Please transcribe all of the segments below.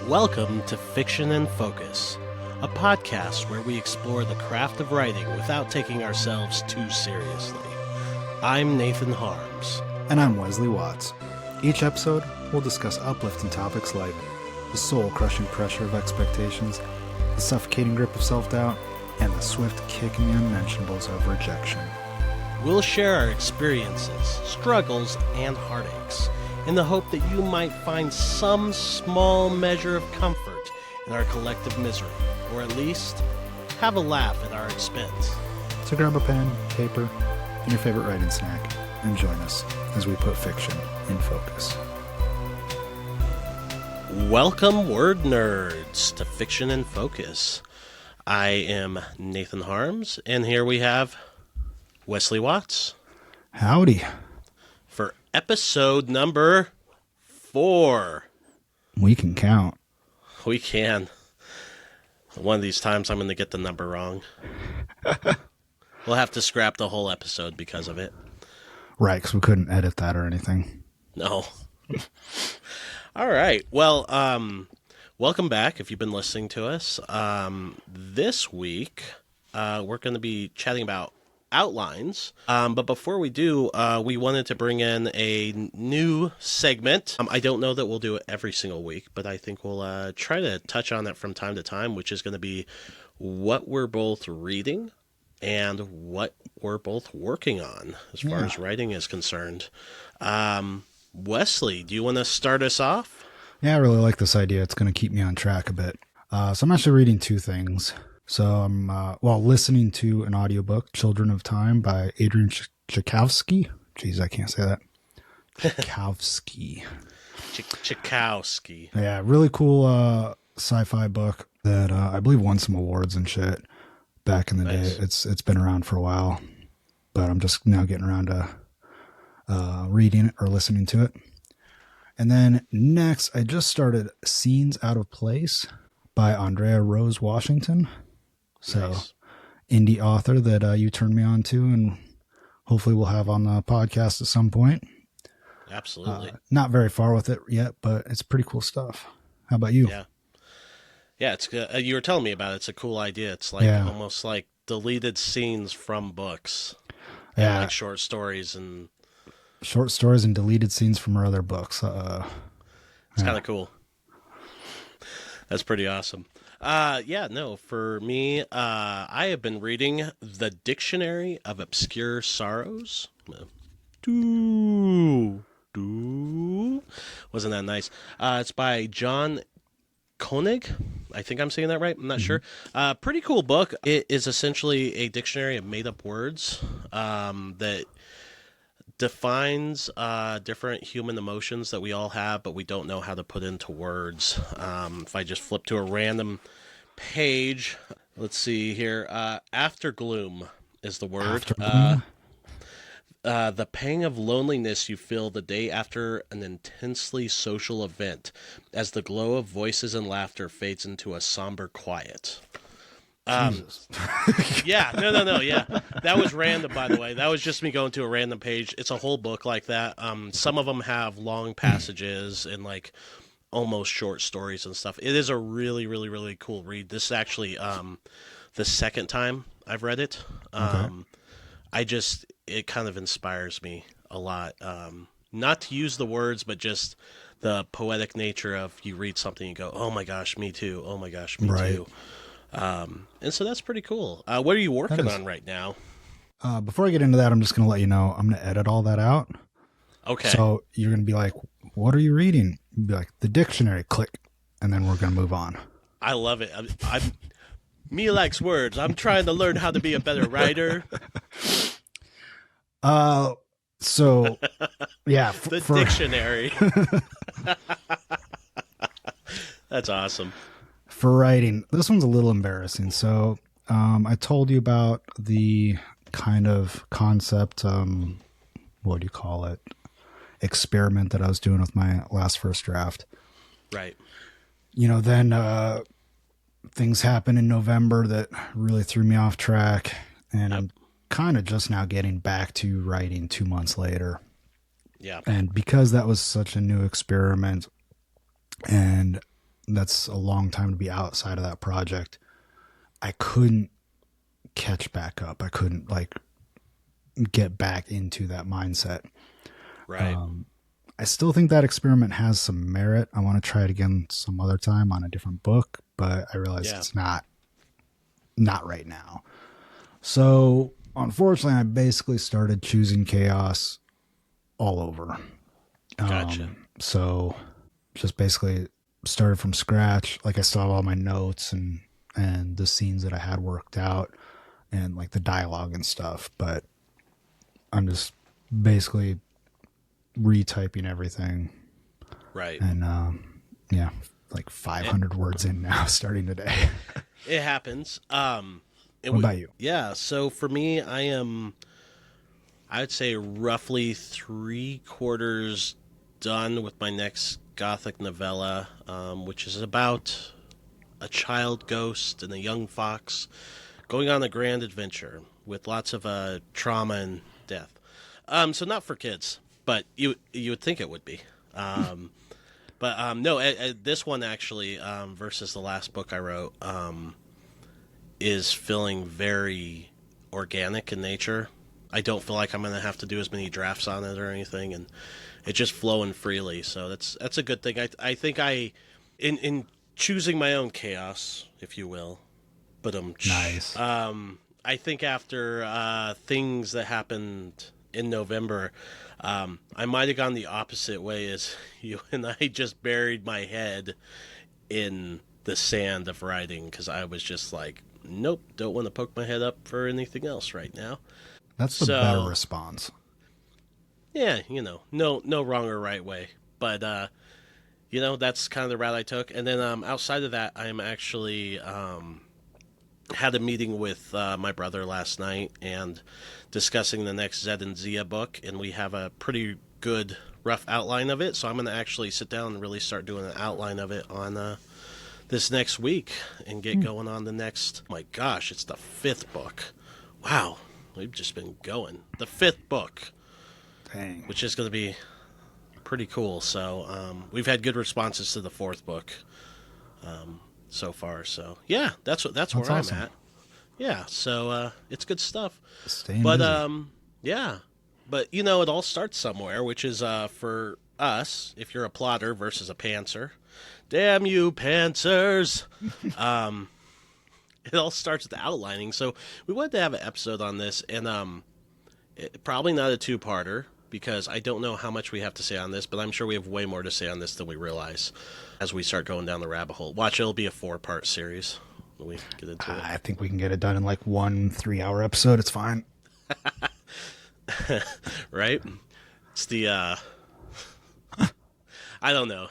Welcome to Fiction and Focus, a podcast where we explore the craft of writing without taking ourselves too seriously. I'm Nathan Harms. And I'm Wesley Watts. Each episode, we'll discuss uplifting topics like the soul-crushing pressure of expectations, the suffocating grip of self-doubt, and the swift-kicking unmentionables of rejection. We'll share our experiences, struggles, and heartaches in the hope that you might find some small measure of comfort in our collective misery, or at least have a laugh at our expense. So grab a pen, paper, and your favorite writing snack, and join us as we put fiction in focus. Welcome, word nerds, to Fiction in Focus. I am Nathan Harms, and here we have Wesley Watts. Howdy. For episode number 4. We can count. We can. One of these times I'm going to get the number wrong. We'll have to scrap the whole episode because of it. Right, because we couldn't edit that or anything. No. All right. Well, welcome back if you've been listening to us. This week, we're going to be chatting about outlines. But before we do, we wanted to bring in a new segment. I don't know that we'll do it every single week, but I think we'll try to touch on it from time to time, which is going to be what we're both reading and what we're both working on as far as writing is concerned. Wesley, do you want to start us off? Yeah, I really like this idea. It's going to keep me on track a bit. So I'm actually reading two things. So I'm listening to an audiobook, Children of Time by Adrian Tchaikovsky. Jeez, I can't say that. Tchaikovsky. Tchaikovsky. Yeah, really cool sci-fi book that I believe won some awards and shit back in the day. It's been around for a while, but I'm just now getting around to reading it or listening to it. And then next, I just started Scenes Out of Place by Andrea Rose Washington. So, indie author that you turned me on to, and hopefully we'll have on the podcast at some point. Absolutely. Not very far with it yet, but it's pretty cool stuff. How about you? Yeah. It's you were telling me about it. It's a cool idea. It's like almost like deleted scenes from books. Yeah, like short stories and deleted scenes from her other books. It's kind of cool. That's pretty awesome. For me, I have been reading The Dictionary of Obscure Sorrows. Wasn't that nice? It's by John Koenig. I think I'm saying that right. I'm not sure. Pretty cool book. It is essentially a dictionary of made-up words that defines different human emotions that we all have, but we don't know how to put into words. If I just flip to a random page, let's see here. Aftergloom is the word. The pang of loneliness you feel the day after an intensely social event, as the glow of voices and laughter fades into a somber quiet. Yeah. That was random, by the way. That was just me going to a random page. It's a whole book like that. Some of them have long passages and like almost short stories and stuff. It is a really, really, really cool read. This is actually the second time I've read it. It kind of inspires me a lot. Not to use the words, but just the poetic nature of you read something and go, oh my gosh, me too. Oh my gosh, me too. And so that's pretty cool. What are you working on right now? Before I get into that, I'm just going to let you know, I'm going to edit all that out. Okay. So you're going to be like, what are you reading? You'll be like, the dictionary, click. And then we're going to move on. I love it. Me likes words. I'm trying to learn how to be a better writer. So yeah. Dictionary. That's awesome. For writing, this one's a little embarrassing. So, I told you about the kind of concept, what do you call it? Experiment that I was doing with my last first draft. Right. Then, things happened in November that really threw me off track, and I'm kind of just now getting back to writing 2 months later. Yeah. And because that was such a new experiment, and that's a long time to be outside of that project. I couldn't catch back up. I couldn't like get back into that mindset. Right. I still think that experiment has some merit. I want to try it again some other time on a different book, but I realize Yeah. it's not right now. So unfortunately, I basically started choosing chaos all over. Gotcha. So just basically started from scratch. Like I still have all my notes and the scenes that I had worked out and like the dialogue and stuff, but I'm just basically retyping everything Right. and yeah, like It, 500 words in now starting today. it happens. What about you? Yeah. So for me, I'd say roughly 3/4 done with my next gothic novella, which is about a child ghost and a young fox going on a grand adventure with lots of trauma and death. So not for kids, but you would think it would be. But no, this one actually versus the last book I wrote is feeling very organic in nature. I don't feel like I'm going to have to do as many drafts on it or anything, and it's just flowing freely. So that's a good thing. I think in choosing my own chaos, if you will, but Nice. I think after things that happened in November, I might have gone the opposite way as you, and I just buried my head in the sand of writing because I was just like, nope, don't want to poke my head up for anything else right now. That's the better So response. yeah, no wrong or right way, but that's kind of the route I took. And then outside of that, I'm actually had a meeting with my brother last night and discussing the next Zed and Zia book, and we have a pretty good rough outline of it. So I'm going to actually sit down and really start doing an outline of it on this next week and get going on the next. My gosh, it's the fifth book. Wow, we've just been going. The fifth book, Dang. which is going to be pretty cool. So we've had good responses to the fourth book so far. So yeah, that's where I'm Awesome. at. Yeah, so it's good stuff. Staying But busy. yeah, but it all starts somewhere, which is for us, if you're a plotter versus a pantser. Damn you, pantsers! It all starts with the outlining. So we wanted to have an episode on this, and probably not a two-parter because I don't know how much we have to say on this, but I'm sure we have way more to say on this than we realize as we start going down the rabbit hole. Watch, it'll be a 4-part series when we get into it. I think we can get it done in like 1 3-hour episode. It's fine. Right? It's the I don't know,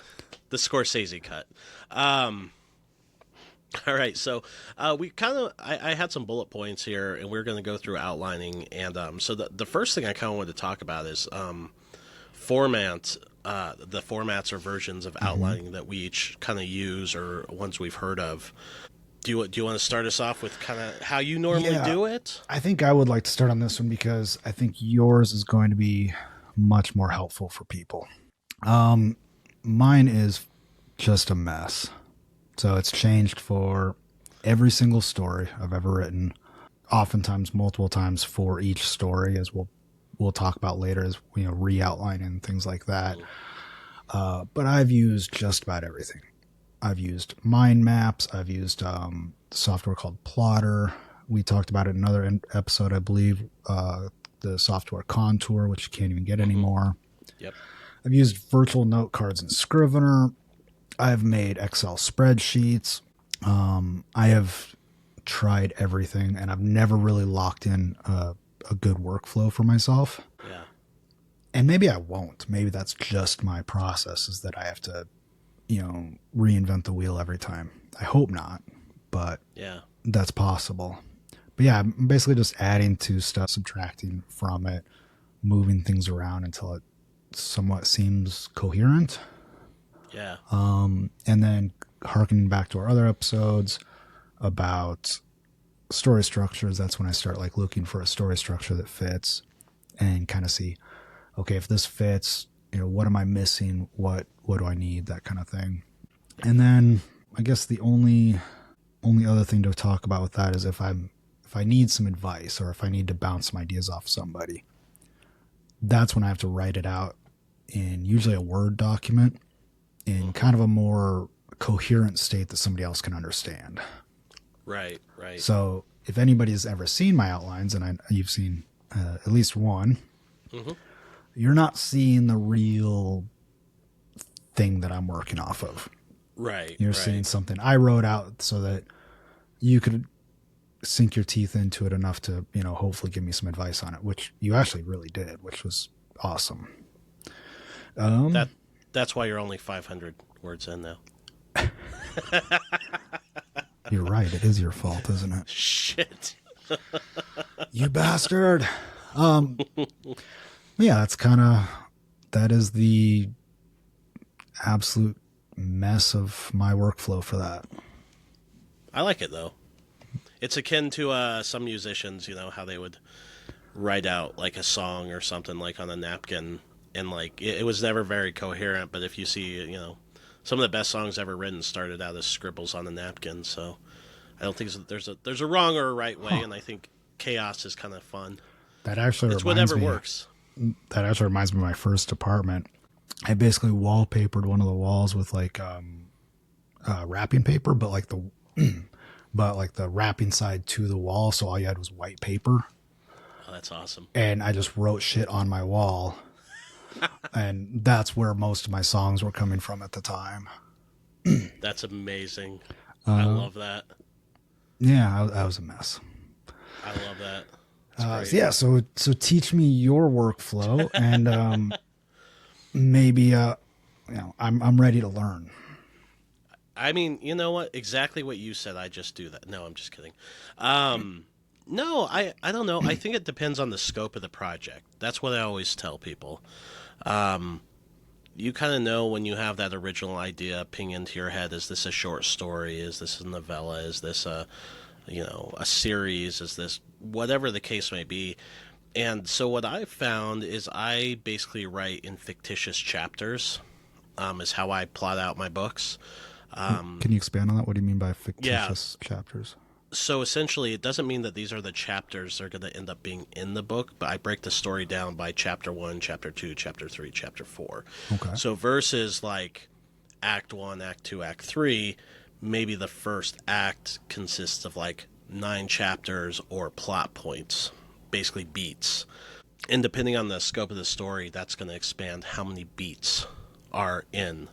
the Scorsese cut. All right, so we kind of I had some bullet points here, and we're going to go through outlining. And so the first thing I kind of wanted to talk about is format. The formats or versions of outlining that we each kind of use or ones we've heard of. Do you want to start us off with kind of how you normally Yeah. do it? I think I would like to start on this one because I think yours is going to be much more helpful for people. Mine is just a mess. So it's changed for every single story I've ever written, oftentimes multiple times for each story, as we'll talk about later, as re-outline and things like that. But I've used just about everything. I've used mind maps. I've used software called Plotter. We talked about it in another episode, I believe. The software Contour, which you can't even get anymore. Yep. I've used virtual note cards and Scrivener. I've made Excel spreadsheets. I have tried everything, and I've never really locked in a good workflow for myself. Yeah. And maybe I won't. Maybe that's just my process, is that I have to, reinvent the wheel every time. I hope not, but Yeah. that's possible. But yeah, I'm basically just adding to stuff, subtracting from it, moving things around until it somewhat seems coherent. Yeah. And then harkening back to our other episodes about story structures, that's when I start like looking for a story structure that fits and kind of see, okay, if this fits, what am I missing? What do I need? That kind of thing. And then I guess the only other thing to talk about with that is if I need some advice or if I need to bounce some ideas off somebody, that's when I have to write it out in usually a Word document in Hmm. kind of a more coherent state that somebody else can understand. Right, right. So if anybody's ever seen my outlines, and you've seen at least one, Hmm. you're not seeing the real thing that I'm working off of. Right, You're seeing right. something I wrote out so that you could sink your teeth into it enough to, hopefully give me some advice on it, which you actually really did, which was awesome. That that's why you're only 500 words in now. You're right. It is your fault, isn't it? Shit. You bastard. Yeah, that is the absolute mess of my workflow for that. I like it though. It's akin to some musicians, how they would write out like a song or something like on a napkin, and like it was never very coherent. But if you see, some of the best songs ever written started out as scribbles on a napkin. So I don't think there's a wrong or a right way, Huh. and I think chaos is kind of fun. That actually It's reminds whatever me. works. That actually reminds me of my first apartment. I basically wallpapered one of the walls with like wrapping paper, but like the wrapping side to the wall, so all you had was white paper. Oh, that's awesome. And I just wrote shit on my wall, and that's where most of my songs were coming from at the time. That's amazing. I love that. Yeah, I was a mess. I love that. It's great. So yeah, so teach me your workflow, and maybe I'm ready to learn. I mean, you know what? Exactly what you said. I just do that. No, I'm just kidding. No, I don't know. I think it depends on the scope of the project. That's what I always tell people. You kind of know when you have that original idea ping into your head. Is this a short story? Is this a novella? Is this a series? Is this whatever the case may be? And so what I've found is I basically write in fictitious chapters. Is how I plot out my books. Can you expand on that? What do you mean by Yeah. fictitious chapters? So essentially, it doesn't mean that these are the chapters that are going to end up being in the book, but I break the story down by chapter 1, chapter 2, chapter 3, chapter 4. Okay. So versus like act 1, act 2, act 3, maybe the first act consists of like 9 chapters or plot points, basically beats. And depending on the scope of the story, that's going to expand how many beats are in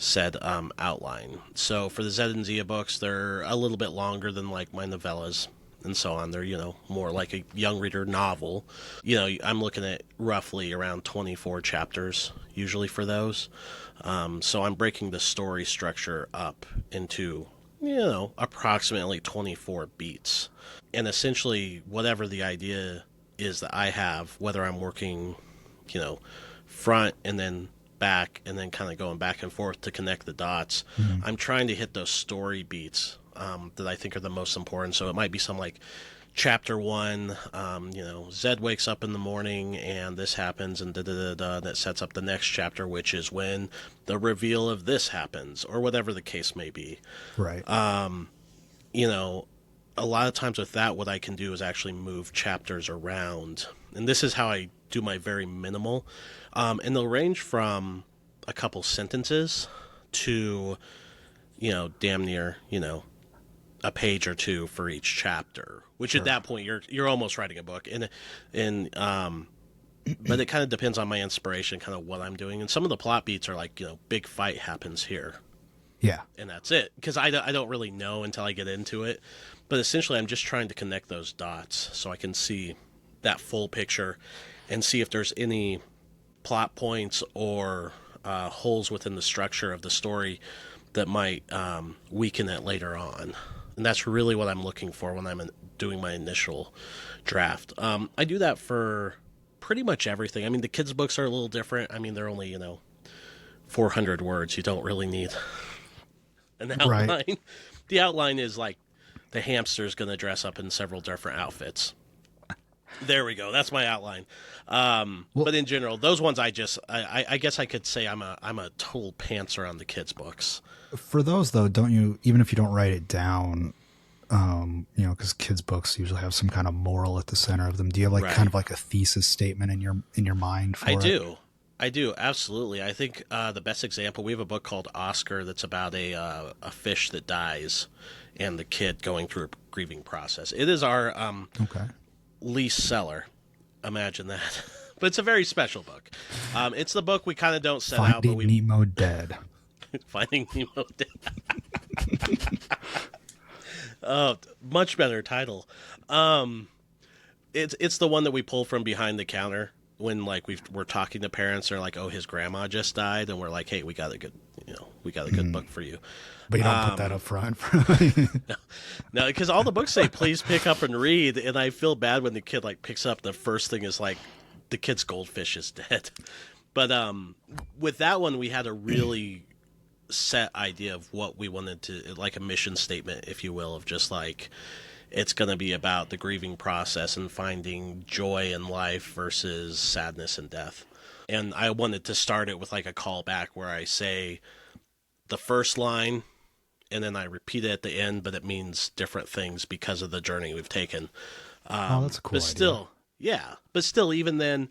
said outline. So for the Zed and Zia books, they're a little bit longer than like my novellas and so on. They're, more like a young reader novel. I'm looking at roughly around 24 chapters usually for those. So I'm breaking the story structure up into, approximately 24 beats. And essentially, whatever the idea is that I have, whether I'm working, front and then back and then kind of going back and forth to connect the dots. Mm-hmm. I'm trying to hit those story beats that I think are the most important. So it might be some like chapter 1, Zed wakes up in the morning and this happens and da da da da. That sets up the next chapter, which is when the reveal of this happens or whatever the case may be. Right. You know, a lot of times with that, what I can do is actually move chapters around. And this is how I do my very minimal. And they'll range from a couple sentences to, damn near, a page or two for each chapter. Which Sure. at that point you're almost writing a book. And but it kind of depends on my inspiration, kind of what I'm doing. And some of the plot beats are like, big fight happens here Yeah. and that's it. Because I don't really know until I get into it. But essentially, I'm just trying to connect those dots so I can see that full picture and see if there's any plot points or holes within the structure of the story that might weaken it later on. And that's really what I'm looking for when I'm doing my initial draft. I do that for pretty much everything. I mean, the kids' books are a little different. I mean, they're only, 400 words. You don't really need an outline. Right. The outline is like the hamster's going to dress up in several different outfits. There we go. That's my outline. Well, But in general, those ones I guess I could say I'm a total pantser on the kids' books. for those though, don't you, even if you don't write it down, because kids' books usually have some kind of moral at the center of them. Do you have like kind Right. of like a thesis statement in your mind I for it? do. I do, absolutely. I think the best example, we have a book called Oscar that's about a fish that dies and the kid going through a grieving process. It is our Okay. least seller. Imagine that. But it's a very special book. It's the book we kind of don't set out, but Finding we Nemo dead. Finding Nemo. Oh, much better title. It's the one that we pull from behind the counter when like we're talking to parents. They're like, "Oh, his grandma just died," and we're like, "Hey, we got a good book for you." But you don't put that up front. No, because all the books say, "Please pick up and read," and I feel bad when the kid like picks up. The first thing is like, the kid's goldfish is dead. But with that one, we had a really set idea of what we wanted to, like a mission statement, if you will, of just like it's going to be about the grieving process and finding joy in life versus sadness and death. And I wanted to start it with like a callback where I say the first line and then I repeat it at the end, but it means different things because of the journey we've taken. Oh, that's a cool But idea. still, yeah. But still, even then,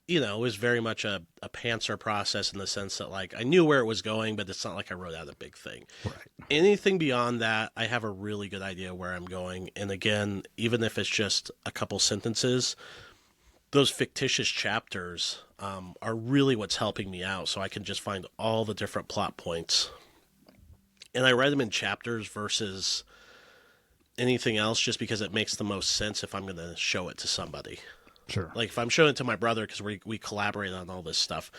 it was very much a pantser process in the sense that like I knew where it was going, but it's not like I wrote out a big thing. Right. Anything beyond that, I have a really good idea where I'm going. And again, even if it's just a couple sentences, those fictitious chapters are really what's helping me out. So I can just find all the different plot points. And I write them in chapters versus anything else just because it makes the most sense if I'm going to show it to somebody. Sure. Like if I'm showing it to my brother because we collaborate on all this stuff,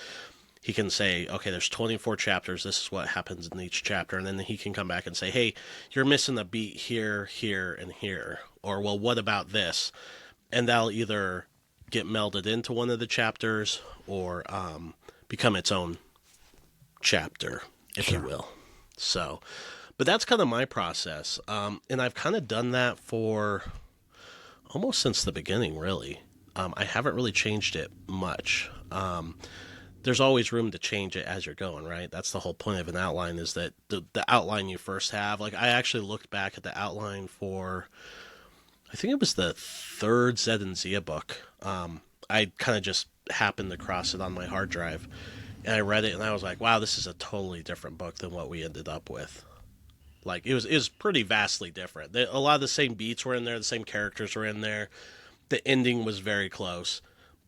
he can say, okay, there's 24 chapters. This is what happens in each chapter. And then he can come back and say, hey, you're missing a beat here, here, and here. Or, well, what about this? And that'll either get melded into one of the chapters or become its own chapter, if you Sure. will. So, but that's kind of my process. And I've kind of done that for almost since the beginning, really. I haven't really changed it much. There's always room to change it as you're going, right? That's the whole point of an outline is that the outline you first have. Like I actually looked back at the outline for, I think it was the third Zed and Zia book. I kind of just happened across it on my hard drive, and I read it, and I was like, wow, this is a totally different book than what we ended up with. Like it was pretty vastly different. A lot of the same beats were in there, the same characters were in there. The ending was very close,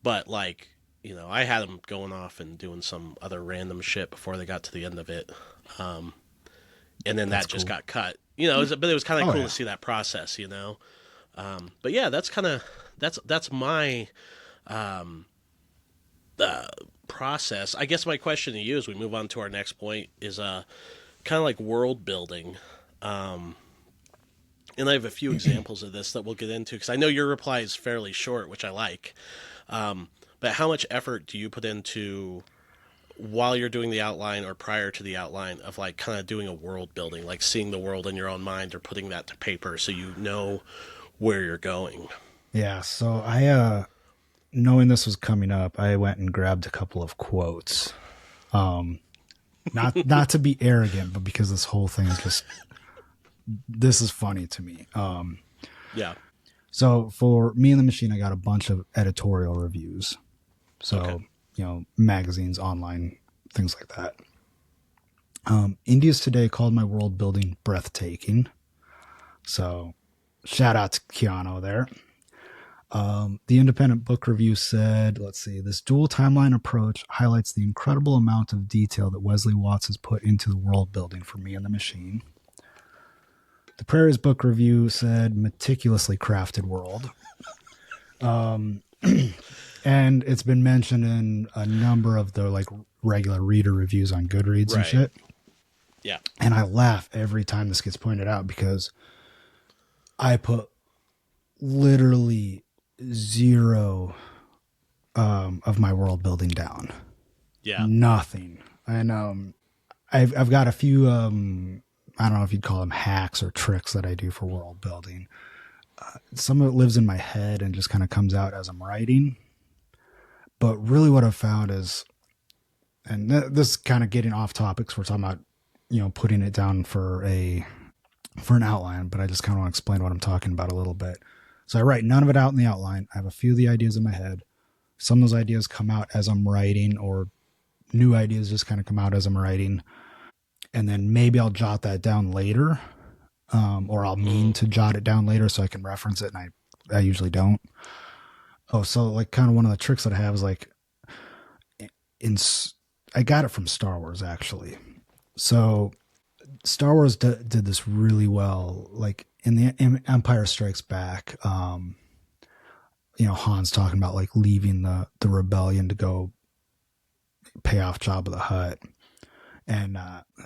but like I had them going off and doing some other random shit before they got to the end of it, and then That's that just cool. got cut. But it was kind of Oh cool yeah. to see that process. But yeah, that's kind of that's my process. I guess my question to you as we move on to our next point is kind of like world building. And I have a few examples of this that we'll get into because I know your reply is fairly short, which I like. But how much effort do you put into while you're doing the outline or prior to the outline of like kind of doing a world building, like seeing the world in your own mind or putting that to paper so you know where you're going? Yeah. So knowing this was coming up, I went and grabbed a couple of quotes. Not to be arrogant, but because this whole thing is just this is funny to me. Yeah. So for Me and the Machine, I got a bunch of editorial reviews. So, Okay. Magazines, online, things like that. India's Today called my world building breathtaking. So shout out to Keanu there. The Independent Book Review said, let's see, this dual timeline approach highlights the incredible amount of detail that Wesley Watts has put into the world building for Me and the Machine. The Prairie's Book Review said, meticulously crafted world. And it's been mentioned in a number of the like regular reader reviews on Goodreads and Right. shit. Yeah. And I laugh every time this gets pointed out because I put literally zero of my world building down. Yeah. Nothing. And I've got a few I don't know if you'd call them hacks or tricks that I do for world building. some of it lives in my head and just kind of comes out as I'm writing. But really, what I've found is, and this is kind of getting off topics. We're talking about, putting it down for an outline, but I just kind of want to explain what I'm talking about a little bit. So I write none of it out in the outline. I have a few of the ideas in my head. Some of those ideas come out as I'm writing, or new ideas just kind of come out as I'm writing. And then maybe I'll jot that down later, or I'll mean to jot it down later so I can reference it, and I usually don't. Oh, so like kind of one of the tricks that I have is like, in I got it from Star Wars actually. So Star Wars did this really well, like in the Empire Strikes Back. Han's talking about like leaving the rebellion to go pay off Jabba the Hutt, and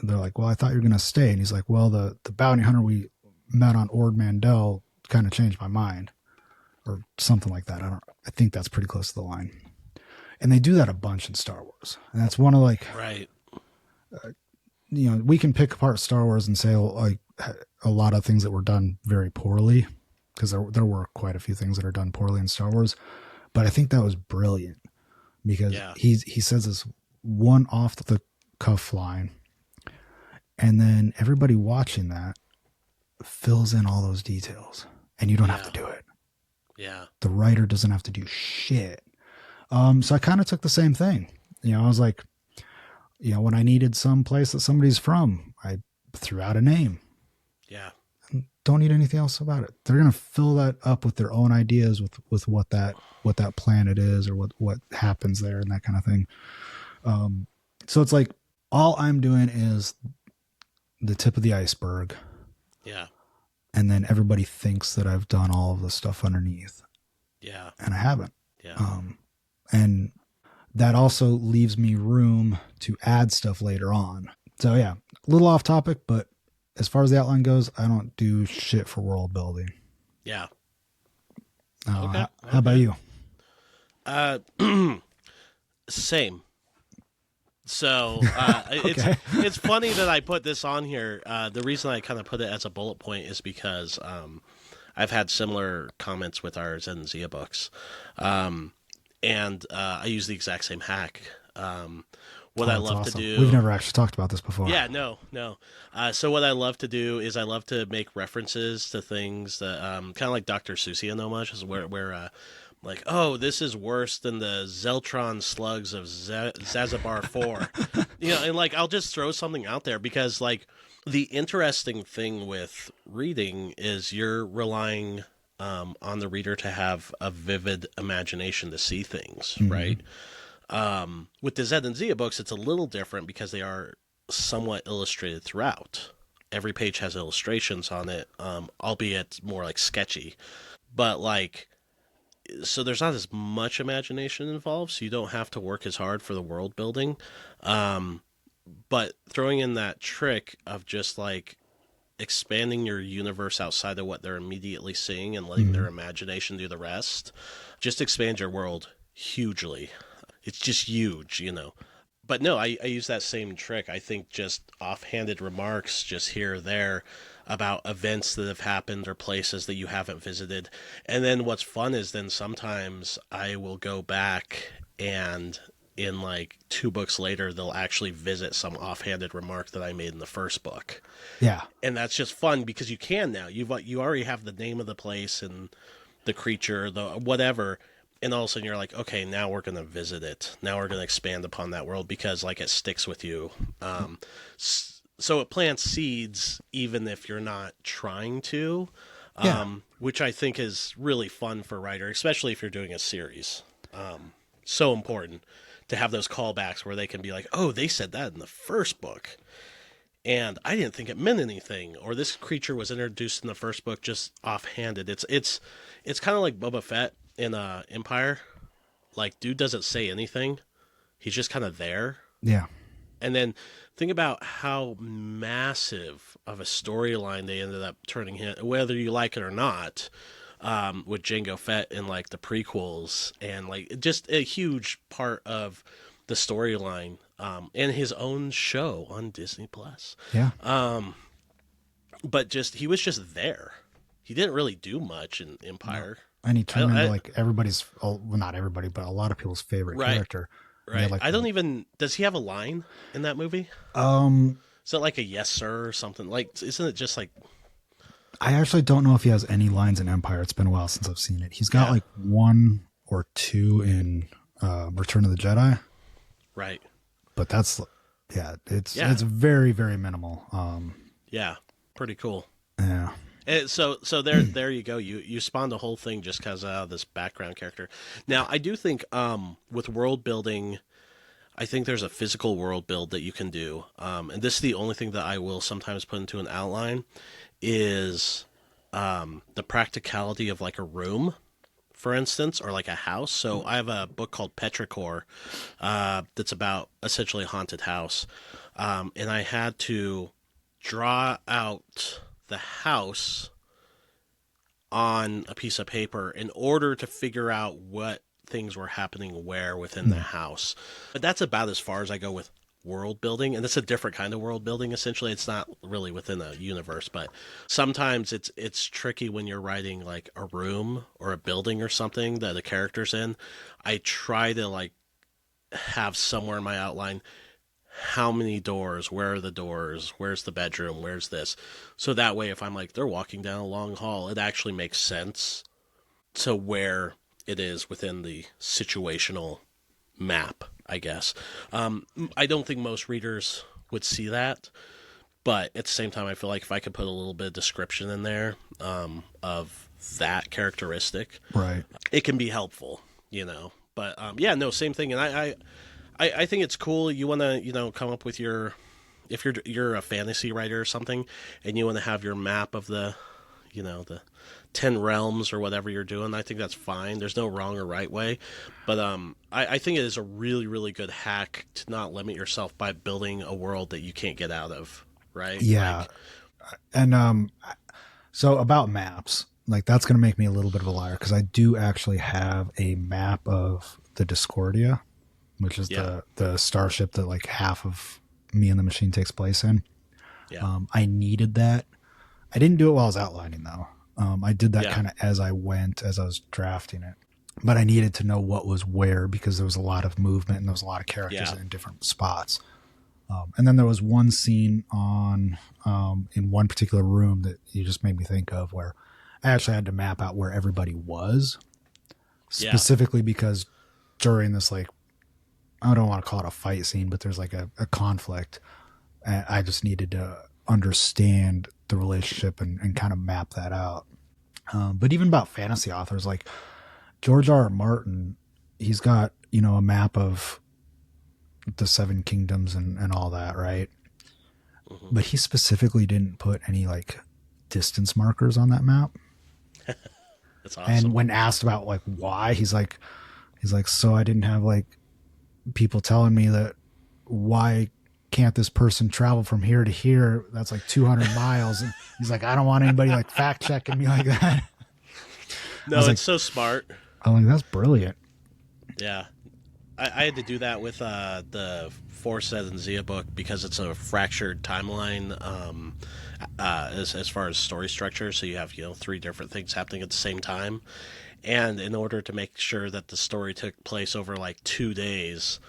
they're like, "Well, I thought you were gonna stay," and he's like, "Well, the bounty hunter we met on Ord Mantell kind of changed my mind," or something like that. I think that's pretty close to the line. And they do that a bunch in Star Wars, and that's one of like, Right. We can pick apart Star Wars and say like a lot of things that were done very poorly, because there were quite a few things that are done poorly in Star Wars, but I think that was brilliant because he says this one off the cuff line, and then everybody watching that fills in all those details, and you don't have to do it. Yeah. The writer doesn't have to do shit. So I kind of took the same thing. I was like, when I needed some place that somebody's from, I threw out a name. Yeah. Don't need anything else about it. They're going to fill that up with their own ideas with what that planet is, or what happens there, and that kind of thing. So it's like all I'm doing is the tip of the iceberg. Yeah. And then everybody thinks that I've done all of the stuff underneath. Yeah. And I haven't. Yeah. And that also leaves me room to add stuff later on. So yeah, a little off topic, but as far as the outline goes, I don't do shit for world building. Yeah. Okay. How about you? Same. So Okay. it's funny that I put this on here. The reason I kind of put it as a bullet point is because I've had similar comments with our Zen and Zia books, and I use the exact same hack. What I love to do. We've never actually talked about this before. Yeah, no. So what I love to do is I love to make references to things that kind of like Dr. Seussian homage, is where like, oh, this is worse than the Zeltron slugs of Zazabar 4. And like I'll just throw something out there because like the interesting thing with reading is you're relying on the reader to have a vivid imagination to see things, right? With the Zed and Zia books, it's a little different because they are somewhat illustrated throughout. Every page has illustrations on it, albeit more like sketchy. But like, so there's not as much imagination involved, so you don't have to work as hard for the world building. But throwing in that trick of just like expanding your universe outside of what they're immediately seeing and letting their imagination do the rest, just expand your world hugely. It's just huge, But no, I use that same trick. I think just offhanded remarks just here or there about events that have happened or places that you haven't visited. And then what's fun is then sometimes I will go back and in like 2 books later, they'll actually visit some offhanded remark that I made in the first book. Yeah. And that's just fun because you can now. You already have the name of the place and the creature, the whatever. And all of a sudden you're like, okay, now we're going to visit it. Now we're going to expand upon that world because like it sticks with you. So it plants seeds even if you're not trying to, which I think is really fun for a writer, especially if you're doing a series. So important to have those callbacks where they can be like, oh, they said that in the first book. And I didn't think it meant anything, or this creature was introduced in the first book just offhanded. It's kind of like Boba Fett in Empire. Like, dude doesn't say anything. He's just kind of there. Yeah. And then think about how massive of a storyline they ended up turning him, whether you like it or not, with Jango Fett in like the prequels, and like just a huge part of the storyline, and his own show on Disney Plus. Yeah. But just he was just there. he didn't really do much in No. Empire. And he turned into I like everybody's, well, not everybody, but a lot of people's favorite right, character. And he had right. like I the, don't even. Does he have a line in that movie? um, Is that like a yes sir or something? Like, isn't it just like I actually don't know if he has any lines in Empire. It's been a while since I've seen it. He's got yeah, like one or two in Return of the Jedi, right? but that's yeah, Yeah, it's very very minimal. yeah, pretty cool. Yeah, And so there you go. You spawned the whole thing just because of this background character. Now I do think with world building, I think there's a physical world build that you can do. And this is the only thing that I will sometimes put into an outline is the practicality of like a room, for instance, or like a house. So I have a book called Petrichor that's about essentially a haunted house, and I had to draw out the house on a piece of paper in order to figure out what things were happening where within the Hmm. house. But that's about as far as I go with world building, and it's a different kind of world building. Essentially, it's not really within a universe, but sometimes it's tricky when you're writing like a room or a building or something that a character's in. I try to like have somewhere in my outline how many doors, where are the doors, where's the bedroom, where's this, so that way if I'm like they're walking down a long hall, it actually makes sense to where it is within the situational map, I guess. I don't think most readers would see that, but at the same time, I feel like if I could put a little bit of description in there of that characteristic, right. it can be helpful, you know. But yeah, no, same thing. And I think it's cool. You want to, come up with your, if you're a fantasy writer or something, and you want to have your map of the 10 realms or whatever you're doing. I think that's fine. There's no wrong or right way. But I think it is a really, really good hack to not limit yourself by building a world that you can't get out of, right? Yeah, and so about maps, like that's going to make me a little bit of a liar because I do actually have a map of the Discordia, which is Yeah, the starship that like half of Me and the Machine takes place in. yeah, I needed that. I didn't do it while I was outlining though. I did that yeah, kind of as I went, as I was drafting it. But I needed to know what was where because there was a lot of movement and there was a lot of characters yeah, in different spots. And then there was one scene on in one particular room that you just made me think of where I actually had to map out where everybody was yeah, specifically because during this, like, I don't want to call it a fight scene, but there's like a conflict. And I just needed to understand the relationship and kind of map that out. But even about fantasy authors like George R. R. Martin, he's got, a map of the Seven Kingdoms and all that, right? hmm, But he specifically didn't put any like distance markers on that map. that's And awesome. when asked about like why, he's like, so I didn't have like people telling me that why can't this person travel from here to here? That's like 200 miles. And he's like, I don't want anybody like fact checking me like that. I No, was like, it's so smart. I'm like, that's brilliant. Yeah, I had to do that with the Force and Zia book because it's a fractured timeline as far as story structure. So you have three different things happening at the same time, and in order to make sure that the story took place over like 2 days,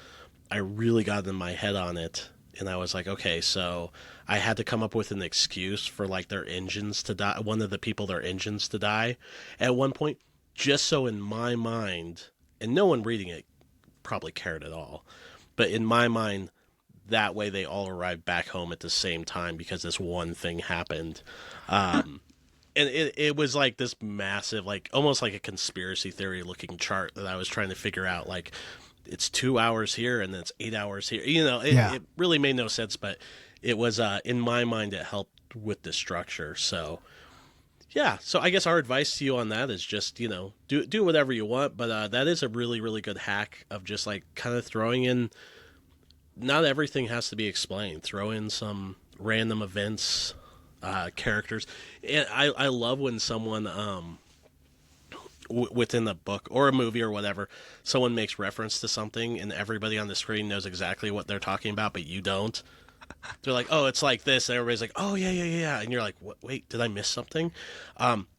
I really got in my head on it. And I was like, okay, so I had to come up with an excuse for like their engines to die. One of the people, their engines to die at one point, just so in my mind, and no one reading it probably cared at all. But in my mind, that way they all arrived back home at the same time because this one thing happened. And it was like this massive, like almost like a conspiracy theory looking chart that I was trying to figure out. Like it's 2 hours here and then it's 8 hours here. Yeah. It really made no sense, but it was in my mind it helped with the structure. So yeah, so I guess our advice to you on that is just do whatever you want, but that is a really really good hack of just like kind of throwing in. Not everything has to be explained. Throw in some random events, characters, and I love when someone within the book or a movie or whatever, someone makes reference to something and everybody on the screen knows exactly what they're talking about, but you don't. They're like, "Oh, it's like this," and everybody's like, "Oh, yeah, yeah, yeah," and you're like, "What? Wait, did I miss something?"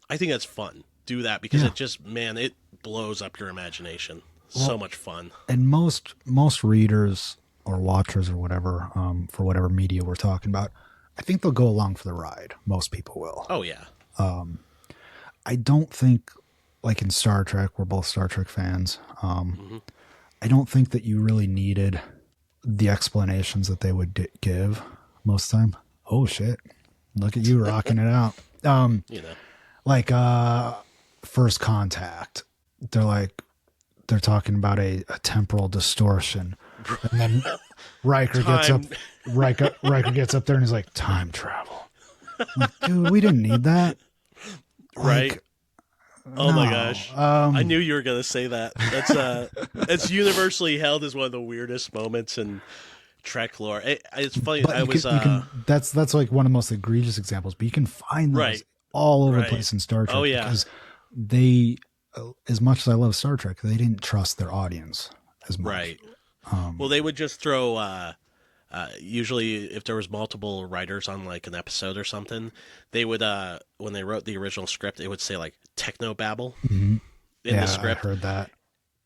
I think that's fun. Do that because Yeah. it just, man, it blows up your imagination. So much fun. And most readers or watchers or whatever, for whatever media we're talking about, I think they'll go along for the ride. Most people will. Oh yeah. I don't think, like in Star Trek, we're both Star Trek fans. Hmm. I don't think that you really needed the explanations that they would give most time. Oh shit! Look at you rocking it out. You know. Like First Contact, they're talking about a temporal distortion, and then Riker gets up. Time. Riker gets up there and he's like, time travel. I'm like, dude, we didn't need that. Right. Like, Oh my no. gosh. I knew you were going to say that. That's it's universally held as one of the weirdest moments in Trek lore. It's funny. But I was you can that's like one of the most egregious examples, but you can find those right. all over the Right. place in Star Trek Oh yeah. because they, as much as I love Star Trek, they didn't trust their audience as much. Right. Well, they would just throw usually if there was multiple writers on like an episode or something, they would when they wrote the original script, it would say like techno babble in Yeah, the script. I heard that.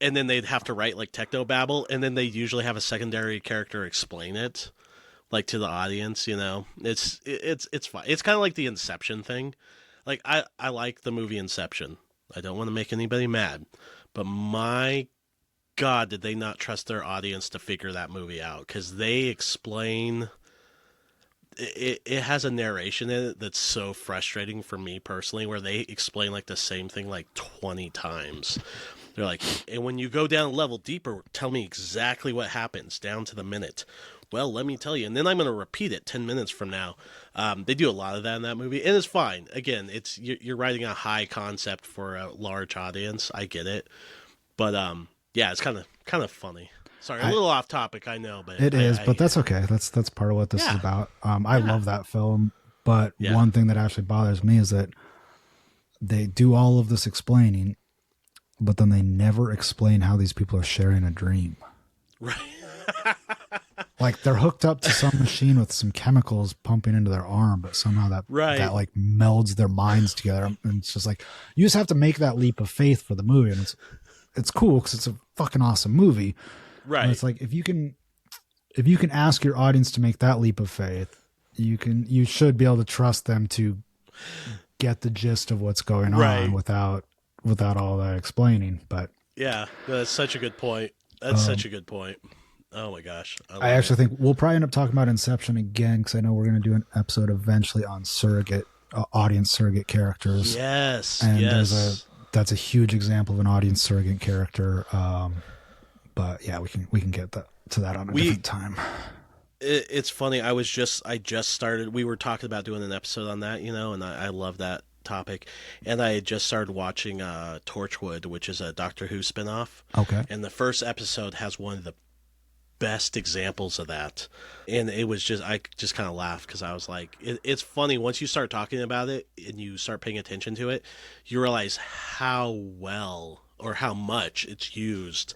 And then they'd have to write like techno babble, and then they usually have a secondary character explain it, like to the audience. You know, it's fun. It's kind of like the Inception thing. Like I like the movie Inception. I don't want to make anybody mad, but my God, did they not trust their audience to figure that movie out? Because they explain. It has a narration in it that's so frustrating for me personally, where they explain like the same thing like 20 times. They're like, and when you go down a level deeper, tell me exactly what happens down to the minute. Well, let me tell you, and then I'm going to repeat it 10 minutes from now. They do a lot of that in that movie, and it's fine. Again, it's you're writing a high concept for a large audience. I get it, but yeah, it's kind of funny. Sorry, a little off topic, I know, but It is, but that's okay. That's part of what this is Yeah. about. I love that film, but Yeah. one thing that actually bothers me is that they do all of this explaining, but then they never explain how these people are sharing a dream. right. Like they're hooked up to some machine with some chemicals pumping into their arm, but somehow Right. that like melds their minds together, and it's just like you just have to make that leap of faith for the movie, and it's cool because it's a fucking awesome movie. Right. And it's like if you can ask your audience to make that leap of faith, you should be able to trust them to get the gist of what's going Right. on without all that explaining. But Yeah, no, that's such a good point. That's such a good point. Oh my gosh. I actually think we'll probably end up talking about Inception again because I know we're going to do an episode eventually on surrogate audience surrogate characters. Yes. And yes. that's a huge example of an audience surrogate character. But yeah, we can get to that on a different time. It's funny. I just started. We were talking about doing an episode on that, and I love that topic. And I had just started watching Torchwood, which is a Doctor Who spinoff. Okay. And the first episode has one of the best examples of that. And it was I just kind of laughed because I was like, it's funny once you start talking about it and you start paying attention to it, you realize how well or how much it's used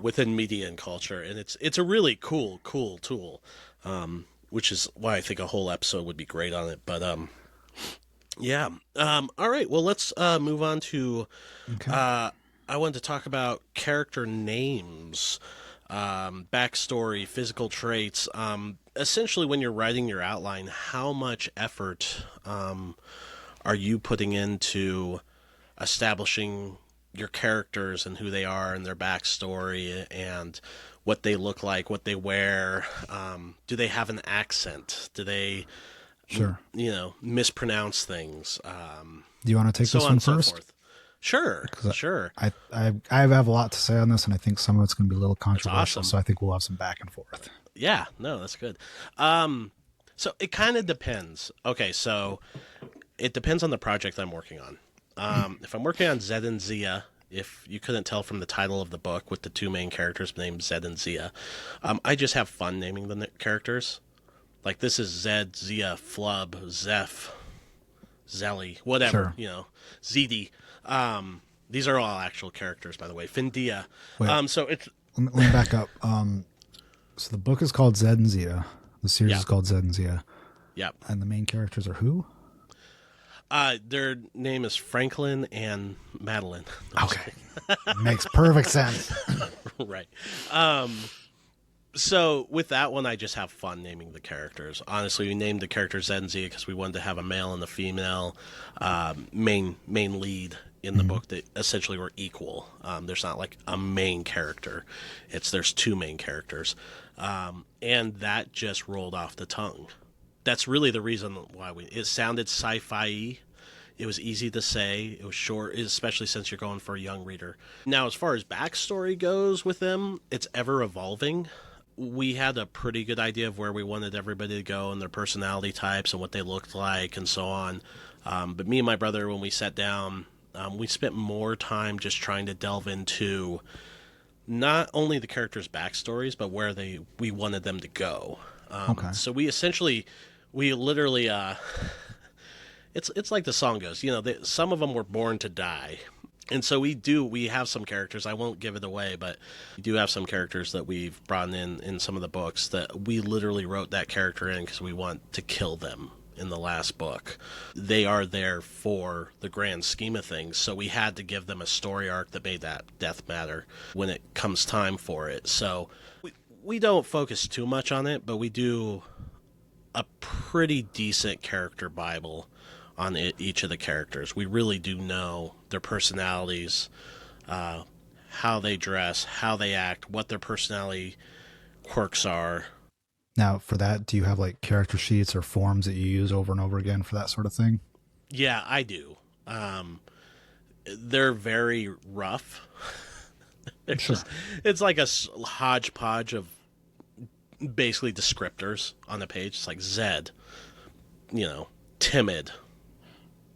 within media and culture, and it's a really cool tool, which is why I think a whole episode would be great on it. But yeah, all right. Well, let's move on to. Okay. I wanted to talk about character names, backstory, physical traits. Essentially, when you're writing your outline, how much effort are you putting into establishing your characters and who they are and their backstory and what they look like, what they wear? Do they have an accent? Do they, Sure. mispronounce things? Do you want to take So this on one and so first? forth. Sure, sure. I have a lot to say on this, and I think some of it's going to be a little controversial. awesome. So I think we'll have some back and forth. Yeah, no, that's good. So it kind of depends. Okay, so it depends on the project I'm working on. If I'm working on Zed and Zia, if you couldn't tell from the title of the book with the two main characters named Zed and Zia, I just have fun naming the characters. Like this is Zed, Zia, Flub, Zeph, Zelly, whatever, Zedi. These are all actual characters, by the way. Findia. Wait. So it's Let me back up. So the book is called Zed and Zia. The series is called Zed and Zia. yeah. And the main characters are who? Their name is Franklin and Madeline. No, I'm just Okay. Makes perfect sense. kidding. Right. Um, so with that one, I just have fun naming the characters. Honestly, we named the character Zenzi because we wanted to have a male and a female main lead in the Mhm. book that essentially were equal. There's not like a main character; there's two main characters, and that just rolled off the tongue. That's really the reason why it sounded sci-fi. It was easy to say. It was short, especially since you're going for a young reader. Now, as far as backstory goes with them, it's ever evolving. We had a pretty good idea of where we wanted everybody to go and their personality types and what they looked like and so on. But me and my brother, when we sat down, we spent more time just trying to delve into not only the characters' backstories, but where we wanted them to go. Okay. So we literally it's like the song goes, some of them were born to die. And so we have some characters, I won't give it away, but we do have some characters that we've brought in some of the books that we literally wrote that character in because we want to kill them in the last book. They are there for the grand scheme of things, so we had to give them a story arc that made that death matter when it comes time for it. So we don't focus too much on it, but we do a pretty decent character Bible on each of the characters. We really do know their personalities, how they dress, how they act, what their personality quirks are. Now, for that, do you have like character sheets or forms that you use over and over again for that sort of thing? Yeah, I do. They're very rough. It's Sure. just it's like a hodgepodge of basically descriptors on the page. It's like Zed, timid,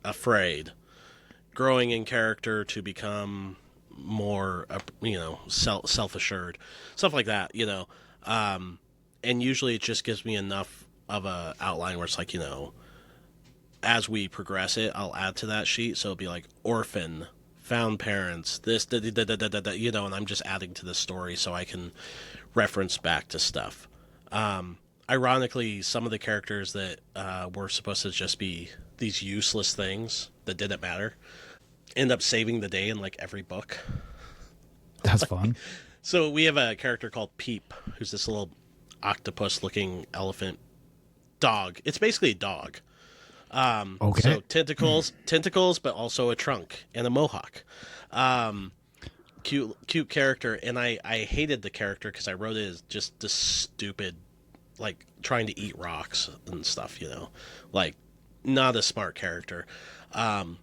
afraid, growing in character to become more, self assured, stuff like that. And usually it just gives me enough of a outline where it's like, as we progress it, I'll add to that sheet. So it'll be like orphan, found parents, this, da, da, da, da, da, da, and I'm just adding to the story so I can reference back to stuff. Ironically, some of the characters that were supposed to just be these useless things that didn't matter end up saving the day in like every book. That's fun. So we have a character called Peep, who's this little octopus-looking elephant dog. It's basically a dog. Okay. So tentacles, but also a trunk and a mohawk. Cute character, and I hated the character because I wrote it as just this stupid, like trying to eat rocks and stuff. Like not a smart character. And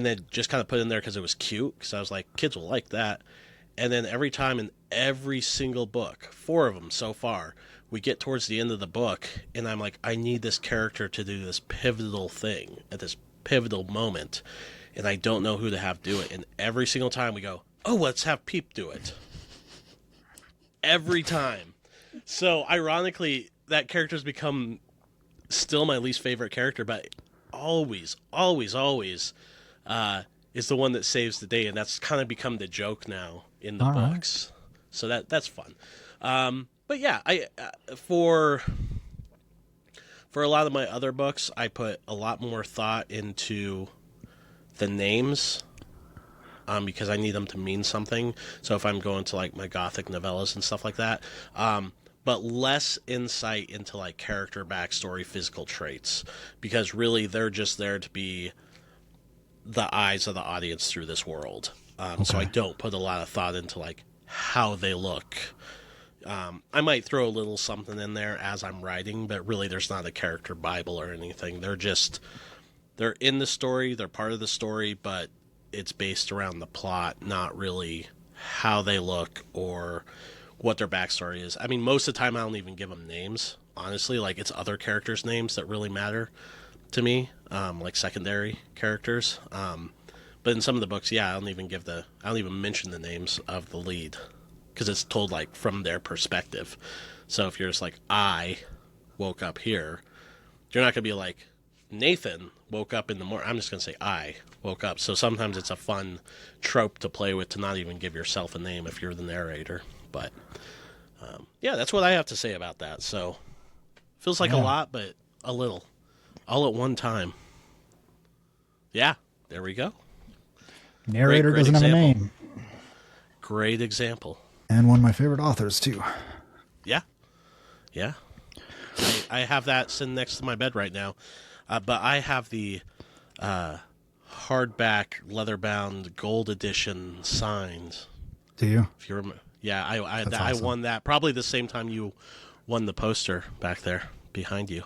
then just kind of put in there because it was cute. Because I was like, kids will like that. And then every time in every single book, 4 of them so far, we get towards the end of the book, and I'm like, I need this character to do this pivotal thing at this pivotal moment, and I don't know who to have do it. And every single time we go, oh, let's have Peep do it. Every time. So ironically, that character's become still my least favorite character, but always, always, always is the one that saves the day, and that's kind of become the joke now in the All right. books. So that's fun. But yeah, I for a lot of my other books, I put a lot more thought into the names because I need them to mean something. So if I'm going to like my gothic novellas and stuff like that, but less insight into like character backstory, physical traits, because really they're just there to be the eyes of the audience through this world. So I don't put a lot of thought into like how they look. I might throw a little something in there as I'm writing, but really there's not a character Bible or anything. They're in the story, they're part of the story, but it's based around the plot, not really how they look or what their backstory is. I mean, most of the time I don't even give them names, honestly. Like, it's other characters' names that really matter to me, like secondary characters. But in some of the books, yeah, I don't even mention the names of the lead because it's told like from their perspective. So if you're just like, I woke up here, you're not gonna be like, Nathan woke up in the morning. I'm just gonna say I woke up. So sometimes it's a fun trope to play with to not even give yourself a name if you're the narrator. But yeah, that's what I have to say about that. So feels like a Yeah. lot, but a little, all at one time. Yeah, there we go. Great, Narrator great doesn't have a example. name. Great example. And one of my favorite authors, too. Yeah, yeah. I have that sitting next to my bed right now, but I have the hardback, leather-bound, gold edition signs. Do you? If you remember, yeah, That's I awesome. won that probably the same time you won the poster back there behind you.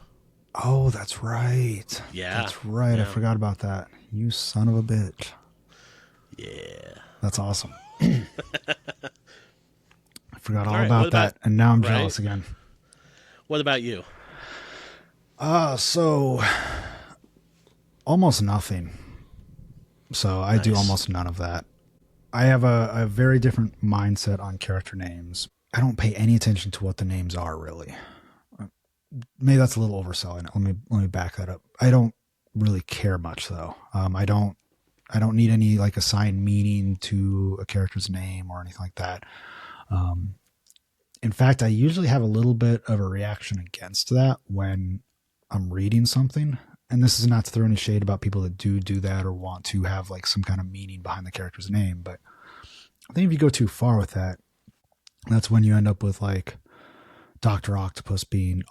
Oh, that's right. Yeah, That's right. I yeah, forgot about that. You son of a bitch. yeah. That's awesome. I forgot All all right. What about about that. And now I'm right? jealous again. What about you? So almost nothing. So I do Nice. almost none of that. I have a very different mindset on character names. I don't pay any attention to what the names are really. Maybe that's a little overselling. Let me back that up. I don't really care much though. I don't need any like assigned meaning to a character's name or anything like that. In fact, I usually have a little bit of a reaction against that when I'm reading something. And this is not to throw any shade about people that do that or want to have like some kind of meaning behind the character's name, but I think if you go too far with that, that's when you end up with like Doctor Octopus being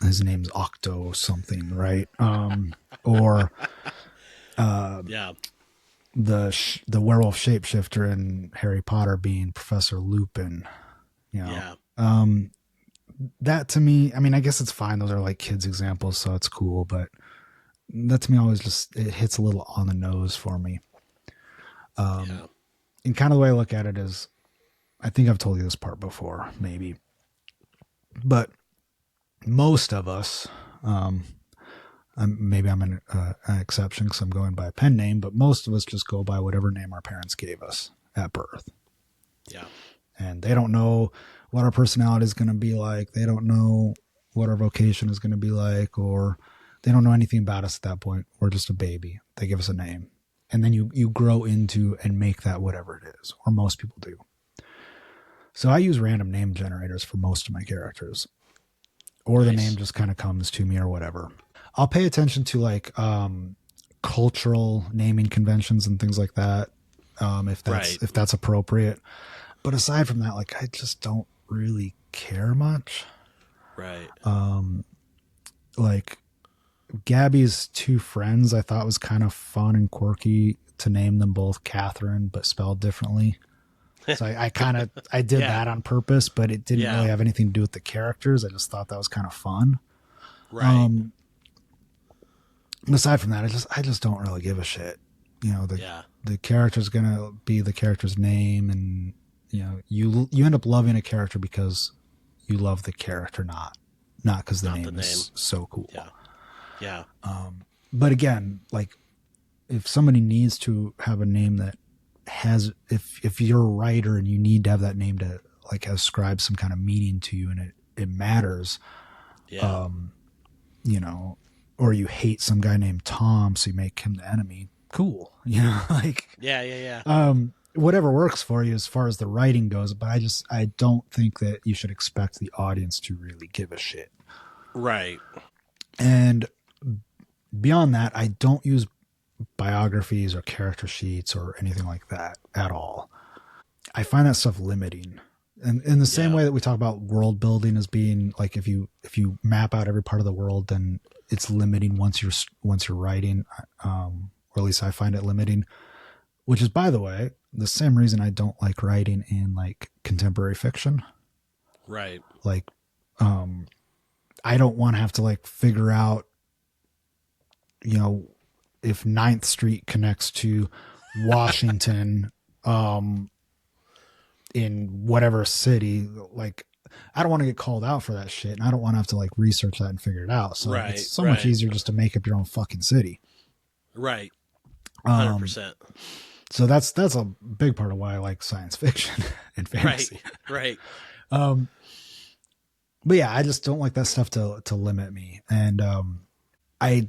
his name's Octo something, right? Or Yeah, the werewolf shapeshifter in Harry Potter being Professor Lupin. You know, yeah, that to me, I mean, I guess it's fine. Those are like kids' examples, so it's cool. But that to me always just it hits a little on the nose for me. yeah. And kind of the way I look at it is, I think I've told you this part before, maybe, but most of us, maybe I'm an exception because I'm going by a pen name, but most of us just go by whatever name our parents gave us at birth. Yeah. And they don't know what our personality is going to be like. They don't know what our vocation is going to be like, or they don't know anything about us at that point. We're just a baby. They give us a name. And then you grow into and make that whatever it is, or most people do. So I use random name generators for most of my characters, or the name Nice. just kind of comes to me or whatever. I'll pay attention to like cultural naming conventions and things like that, Right. if that's appropriate. But aside from that, like I just don't really care much. Right. Like Gabby's two friends, I thought was kind of fun and quirky to name them both Catherine, but spelled differently. So I kind of I did Yeah. that on purpose, but it didn't Yeah. really have anything to do with the characters. I just thought that was kind of fun. Right. And aside from that, I just don't really give a shit. You know, Yeah. the character's gonna be the character's name, and you know, you end up loving a character because you love the character, not because the Not the name name. is so cool. Yeah. Yeah. But again, like if somebody needs to have a name that has, if you're a writer and you need to have that name to like ascribe some kind of meaning to you, and it matters, Yeah. you know, or you hate some guy named Tom, so you make him the enemy. Cool, you know, like Yeah. Yeah. Yeah. whatever works for you as far as the writing goes. But I don't think that you should expect the audience to really give a shit. Right. And beyond that, I don't use biographies or character sheets or anything like that at all. I find that stuff limiting. And in the same Yeah. way that we talk about world building as being like if you map out every part of the world, then it's limiting once you're writing, or at least I find it limiting. Which is, by the way, the same reason I don't like writing in like contemporary fiction. Right. Like, I don't want to have to like figure out, you know, if Ninth Street connects to Washington, in whatever city. Like, I don't want to get called out for that shit, and I don't want to have to like research that and figure it out. So Right. it's so much Right. easier just to make up your own fucking city. Right. Um, 100%. so that's a big part of why I like science fiction and Right. fantasy. Right. But yeah, I just don't like that stuff to limit me, and I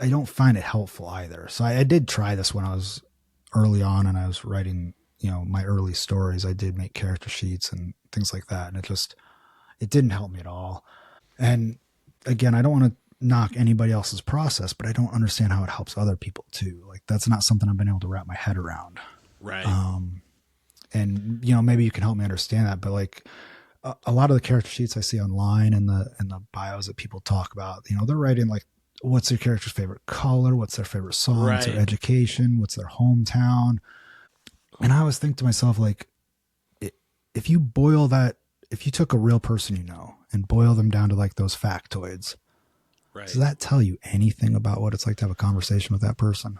don't find it helpful either. So I did try this when I was early on, and I was writing, you know, my early stories. I did make character sheets and things like that, and it didn't help me at all. And again, I don't want to knock anybody else's process, but I don't understand how it helps other people too. Like that's not something I've been able to wrap my head around. Right. And maybe you can help me understand that, but like a lot of the character sheets I see online and the bios that people talk about, they're writing like, what's their character's favorite color? What's their favorite song? What's their education? What's their hometown? And I always think to myself, like, if you took a real person, and boil them down to like those factoids, right, does that tell you anything about what it's like to have a conversation with that person?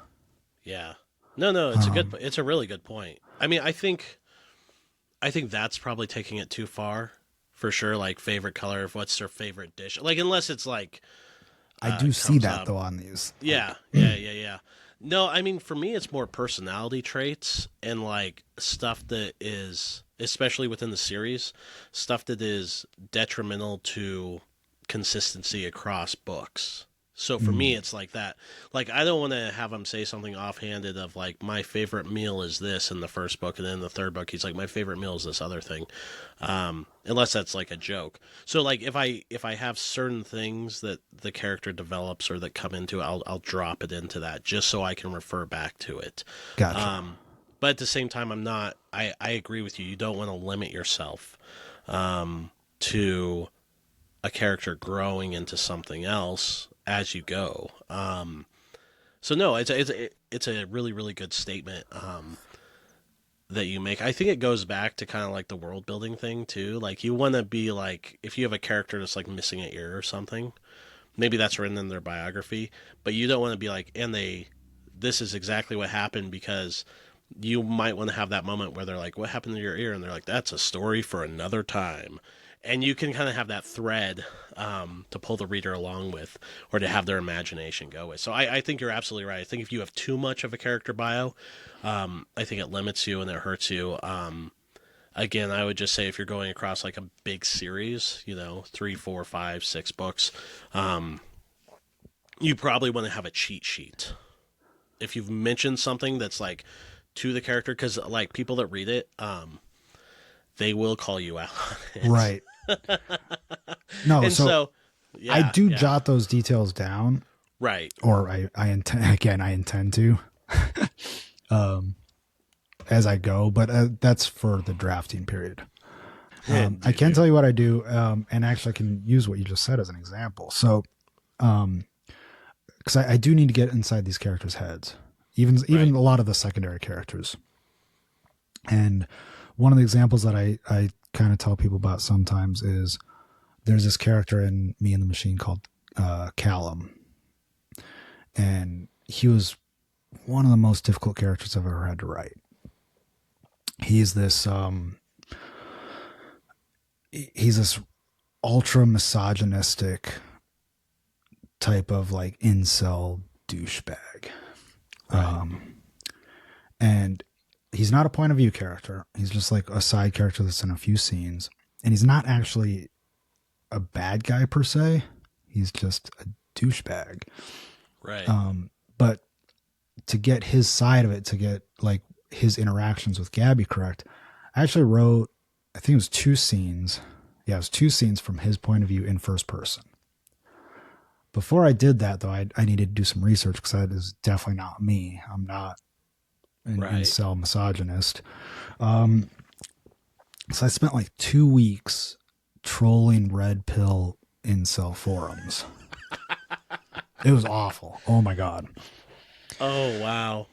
Yeah. No, it's a really good point. I mean, I think that's probably taking it too far, for sure. Like favorite color, what's their favorite dish? Like, unless it's like, I do see that though on these. Yeah, yeah. No, I mean, for me, it's more personality traits and like stuff that is, especially within the series, stuff that is detrimental to consistency across books. So for me, it's like that. Like, I don't want to have him say something offhanded of like, my favorite meal is this in the first book, and then in the third book, he's like, my favorite meal is this other thing, unless that's like a joke. So like, if I have certain things that the character develops or that come into it, I'll drop it into that just so I can refer back to it. Gotcha. But at the same time, I agree with you. You don't want to limit yourself to a character growing into something else as you go. So no, it's a really, really good statement that you make. I think it goes back to kind of like the world building thing too. Like you want to be like, if you have a character that's like missing an ear or something, maybe that's written in their biography, but you don't want to be like, this is exactly what happened, because you might want to have that moment where they're like, what happened to your ear? And they're like, that's a story for another time. And you can kind of have that thread to pull the reader along with, or to have their imagination go with. So I think you're absolutely right. I think if you have too much of a character bio, I think it limits you and it hurts you. Again, I would just say if you're going across like a big series, 3, 4, 5, 6 books, you probably want to have a cheat sheet. If you've mentioned something that's like to the character, because like people that read it, they will call you out on it. Right. No, and so yeah, I do jot those details down. Right. Or I intend to as I go, but that's for the drafting period. I can tell you what I do, and actually I can use what you just said as an example. So, because I do need to get inside these characters' heads, even a lot of the secondary characters. And one of the examples that I kind of tell people about sometimes is there's this character in Me and the Machine called Callum. And he was one of the most difficult characters I've ever had to write. He's this ultra misogynistic type of like incel douchebag. Right. And he's not a point of view character. He's just like a side character that's in a few scenes. And he's not actually a bad guy per se. He's just a douchebag. Right. But to get his side of it, to get like his interactions with Gabby correct, I actually wrote, I think it was 2 scenes. Yeah, it was 2 scenes from his point of view in first person. Before I did that, though, I needed to do some research because that is definitely not me. I'm not an incel misogynist. So I spent like 2 weeks trolling red pill incel forums. It was awful. Oh my God. Oh, wow.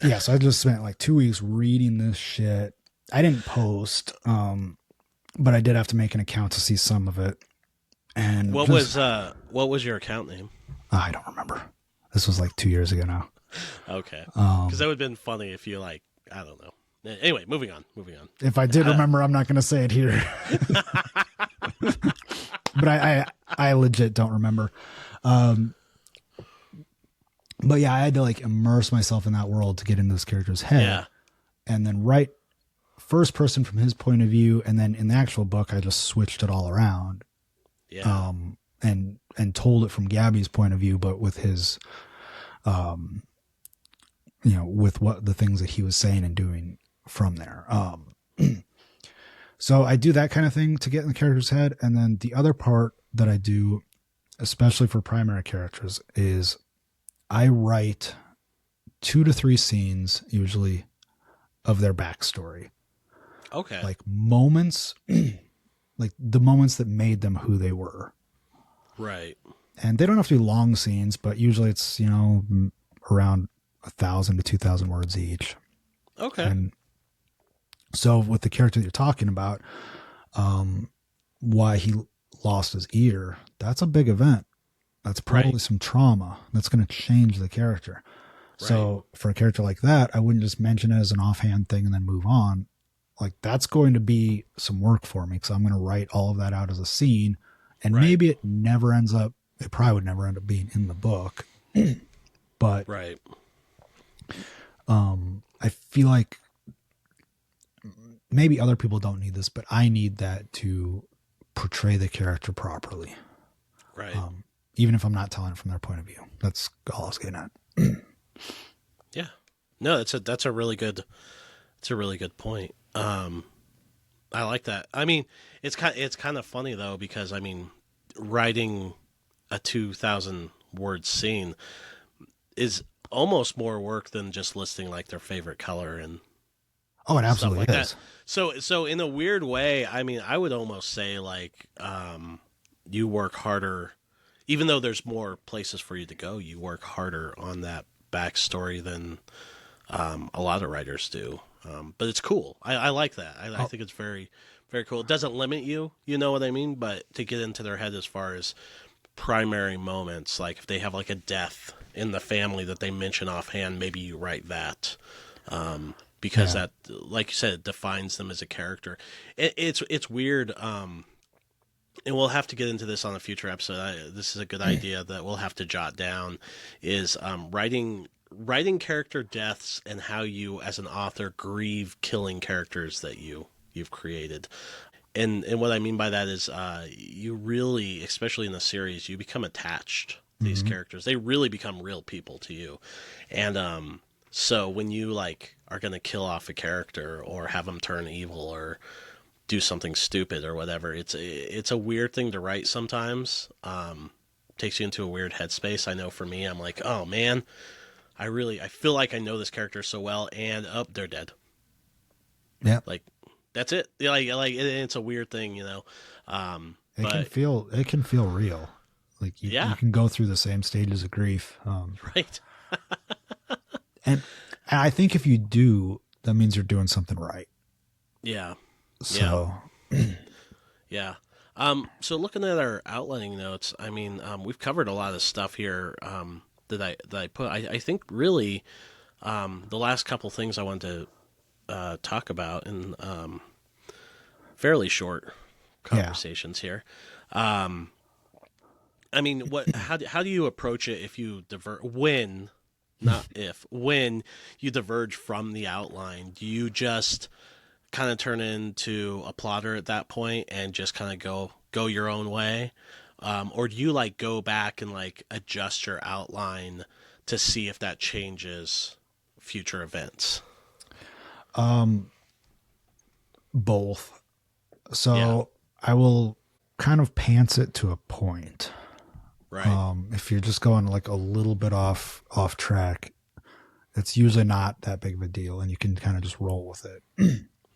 Yeah, so I just spent like 2 weeks reading this shit. I didn't post, but I did have to make an account to see some of it. And what was your account name? I don't remember. This was like 2 years ago now. Okay. Because that would have been funny if you like, I don't know. Anyway, moving on. If I did remember, I'm not going to say it here. But I legit don't remember. But yeah, I had to like immerse myself in that world to get into this character's head. Yeah. And then write first person from his point of view. And then in the actual book, I just switched it all around. Yeah. And told it from Gabby's point of view, but with his, with what the things that he was saying and doing from there. So I do that kind of thing to get in the character's head. And then the other part that I do especially for primary characters, is I write 2 to 3 scenes usually of their backstory, Okay. like moments, like the moments that made them who they were. Right. And they don't have to be long scenes, but usually it's, around 1,000 to 2,000 words each. Okay. And so with the character that you're talking about, why he lost his ear, that's a big event. That's probably Right. some trauma that's going to change the character. Right. So for a character like that, I wouldn't just mention it as an offhand thing and then move on. Like that's going to be some work for me because I'm going to write all of that out as a scene, and Right. maybe it probably would never end up being in the book, but Right. I feel like maybe other people don't need this, but I need that to portray the character properly. Right. Even if I'm not telling it from their point of view. That's all I was getting at. Yeah. No, that's a really good point. I like that. I mean, it's kind of funny though because I mean, writing a 2,000 word scene is almost more work than just listing like their favorite color and Oh, it stuff absolutely like that. is. So in a weird way, I mean, I would almost say like you work harder, even though there's more places for you to go. You work harder on that backstory than a lot of writers do. But it's cool. I like that. I Oh, think it's very, very cool. It doesn't limit you. You know what I mean? But to get into their head as far as primary moments, like if they have like a death in the family that they mention offhand, maybe you write that. Because yeah. that, like you said, it defines them as a character. It's weird. And we'll have to get into this on a future episode. This is a good idea that we'll have to jot down. Is writing character deaths and how you, as an author, grieve killing characters that you've created. And what I mean by that is, you really, especially in the series, you become attached to these Mm-hmm. characters. They really become real people to you, and so when you like are gonna kill off a character or have them turn evil or do something stupid or whatever, it's a weird thing to write sometimes. Takes you into a weird headspace. I know for me, I'm like, oh man, I feel like I know this character so well, and they're dead. Yeah. Like that's it. It's a weird thing, But It can feel real. Like you yeah, can go through the same stages of grief. right. And I think if you do, that means you're doing something right. Yeah, yeah, So, yeah. So looking at our outlining notes, I mean, we've covered a lot of stuff here. That I put. I think really, the last couple things I wanted to talk about in fairly short yeah. conversations here. I mean, how do you approach it if you when, not if, when you diverge from the outline? Do you just kind of turn into a plotter at that point and just kind of go your own way, or do you like go back and like adjust your outline to see if that changes future events? Both. Yeah, So I will kind of pants it to a point. right. If you're just going like a little bit off track, it's usually not that big of a deal, and you can kind of just roll with it.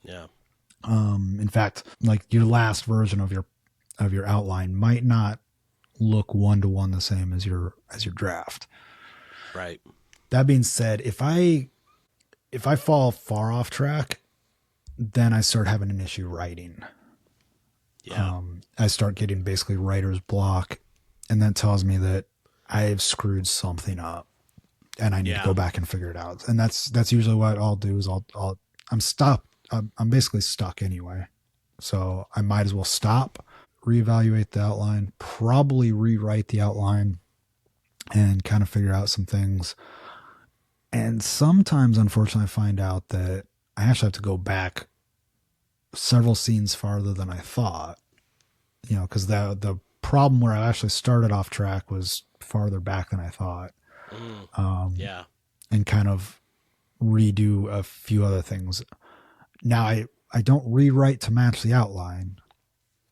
Yeah, In fact, like your last version of your outline might not look 1 to 1 the same as your draft. right. That being said, if I fall far off track, then I start having an issue writing. Yeah, I start getting basically writer's block, and that tells me that I've screwed something up, and I need to yeah, go back and figure it out. And that's usually what I'll do is I'm stuck. I'm basically stuck anyway, so I might as well stop, reevaluate the outline, probably rewrite the outline, and kind of figure out some things. And sometimes, unfortunately, I find out that I actually have to go back several scenes farther than I thought. Because the problem where I actually started off track was farther back than I thought, mm, um, yeah, and kind of redo a few other things. Now I don't rewrite to match the outline.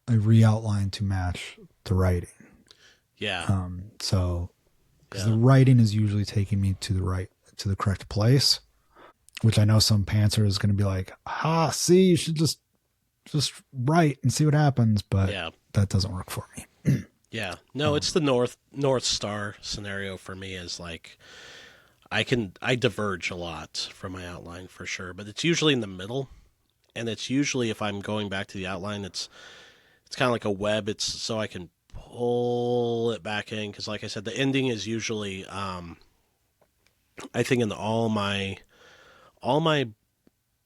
I re-outline to match the writing. Yeah. So because the Yeah. writing is usually taking me to the correct place, which I know some pantser is going to be like, ah, see, you should just write and see what happens, but Yeah. that doesn't work for me. Yeah. No, it's the North Star scenario for me is like I diverge a lot from my outline for sure, but it's usually in the middle, and it's usually if I'm going back to the outline, it's kind of like a web. It's so I can pull it back in because, like I said, the ending is usually I think in all my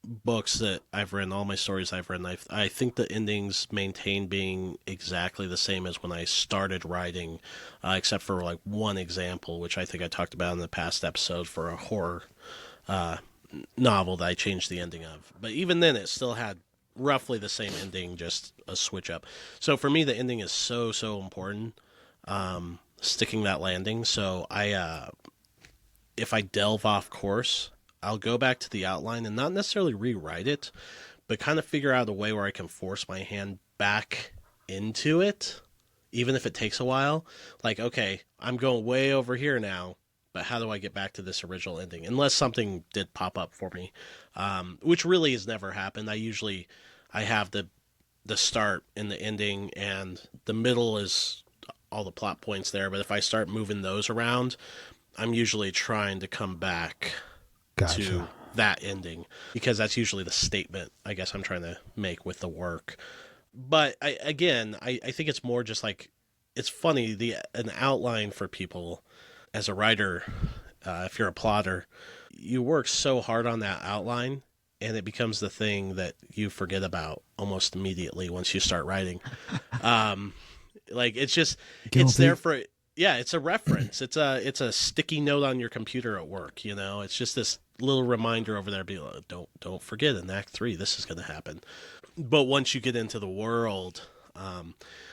books that I've written, all my stories I've written, I think the endings maintain being exactly the same as when I started writing, except for like one example, which I think I talked about in the past episode for a horror novel that I changed the ending of. But even then, it still had roughly the same ending, just a switch up. So for me, the ending is so important. Sticking that landing. So if I delve off course, I'll go back to the outline and not necessarily rewrite it, but kind of figure out a way where I can force my hand back into it, even if it takes a while. Like, okay, I'm going way over here now, but how do I get back to this original ending? Unless something did pop up for me, which really has never happened. I have the start and the ending, and the middle is all the plot points there. But if I start moving those around, I'm usually trying to come back Gotcha. to that ending because that's usually the statement I guess I'm trying to make with the work. But I think it's more just like it's funny the an outline for people as a writer. If you're a plotter, you work so hard on that outline, and it becomes the thing that you forget about almost immediately once you start writing. Like it's there Guilty. for yeah, it's a reference. It's a sticky note on your computer at work. It's just this little reminder over there. Be like, don't forget in Act 3 this is going to happen. But once you get into the world,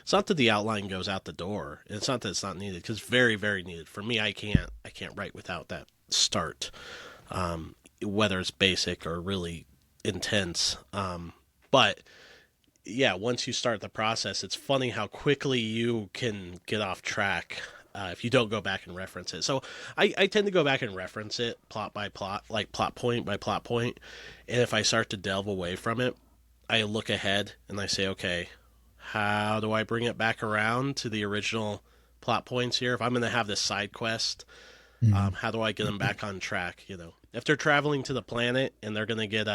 it's not that the outline goes out the door. It's not that it's not needed because it's very very needed for me. I can't write without that start, whether it's basic or really intense. But yeah, once you start the process, it's funny how quickly you can get off track if you don't go back and reference it. So I tend to go back and reference it plot by plot, like plot point by plot point. And if I start to delve away from it, I look ahead and I say, okay, how do I bring it back around to the original plot points here? If I'm going to have this side quest, Mm. how do I get them back on track? If they're traveling to the planet and they're going to get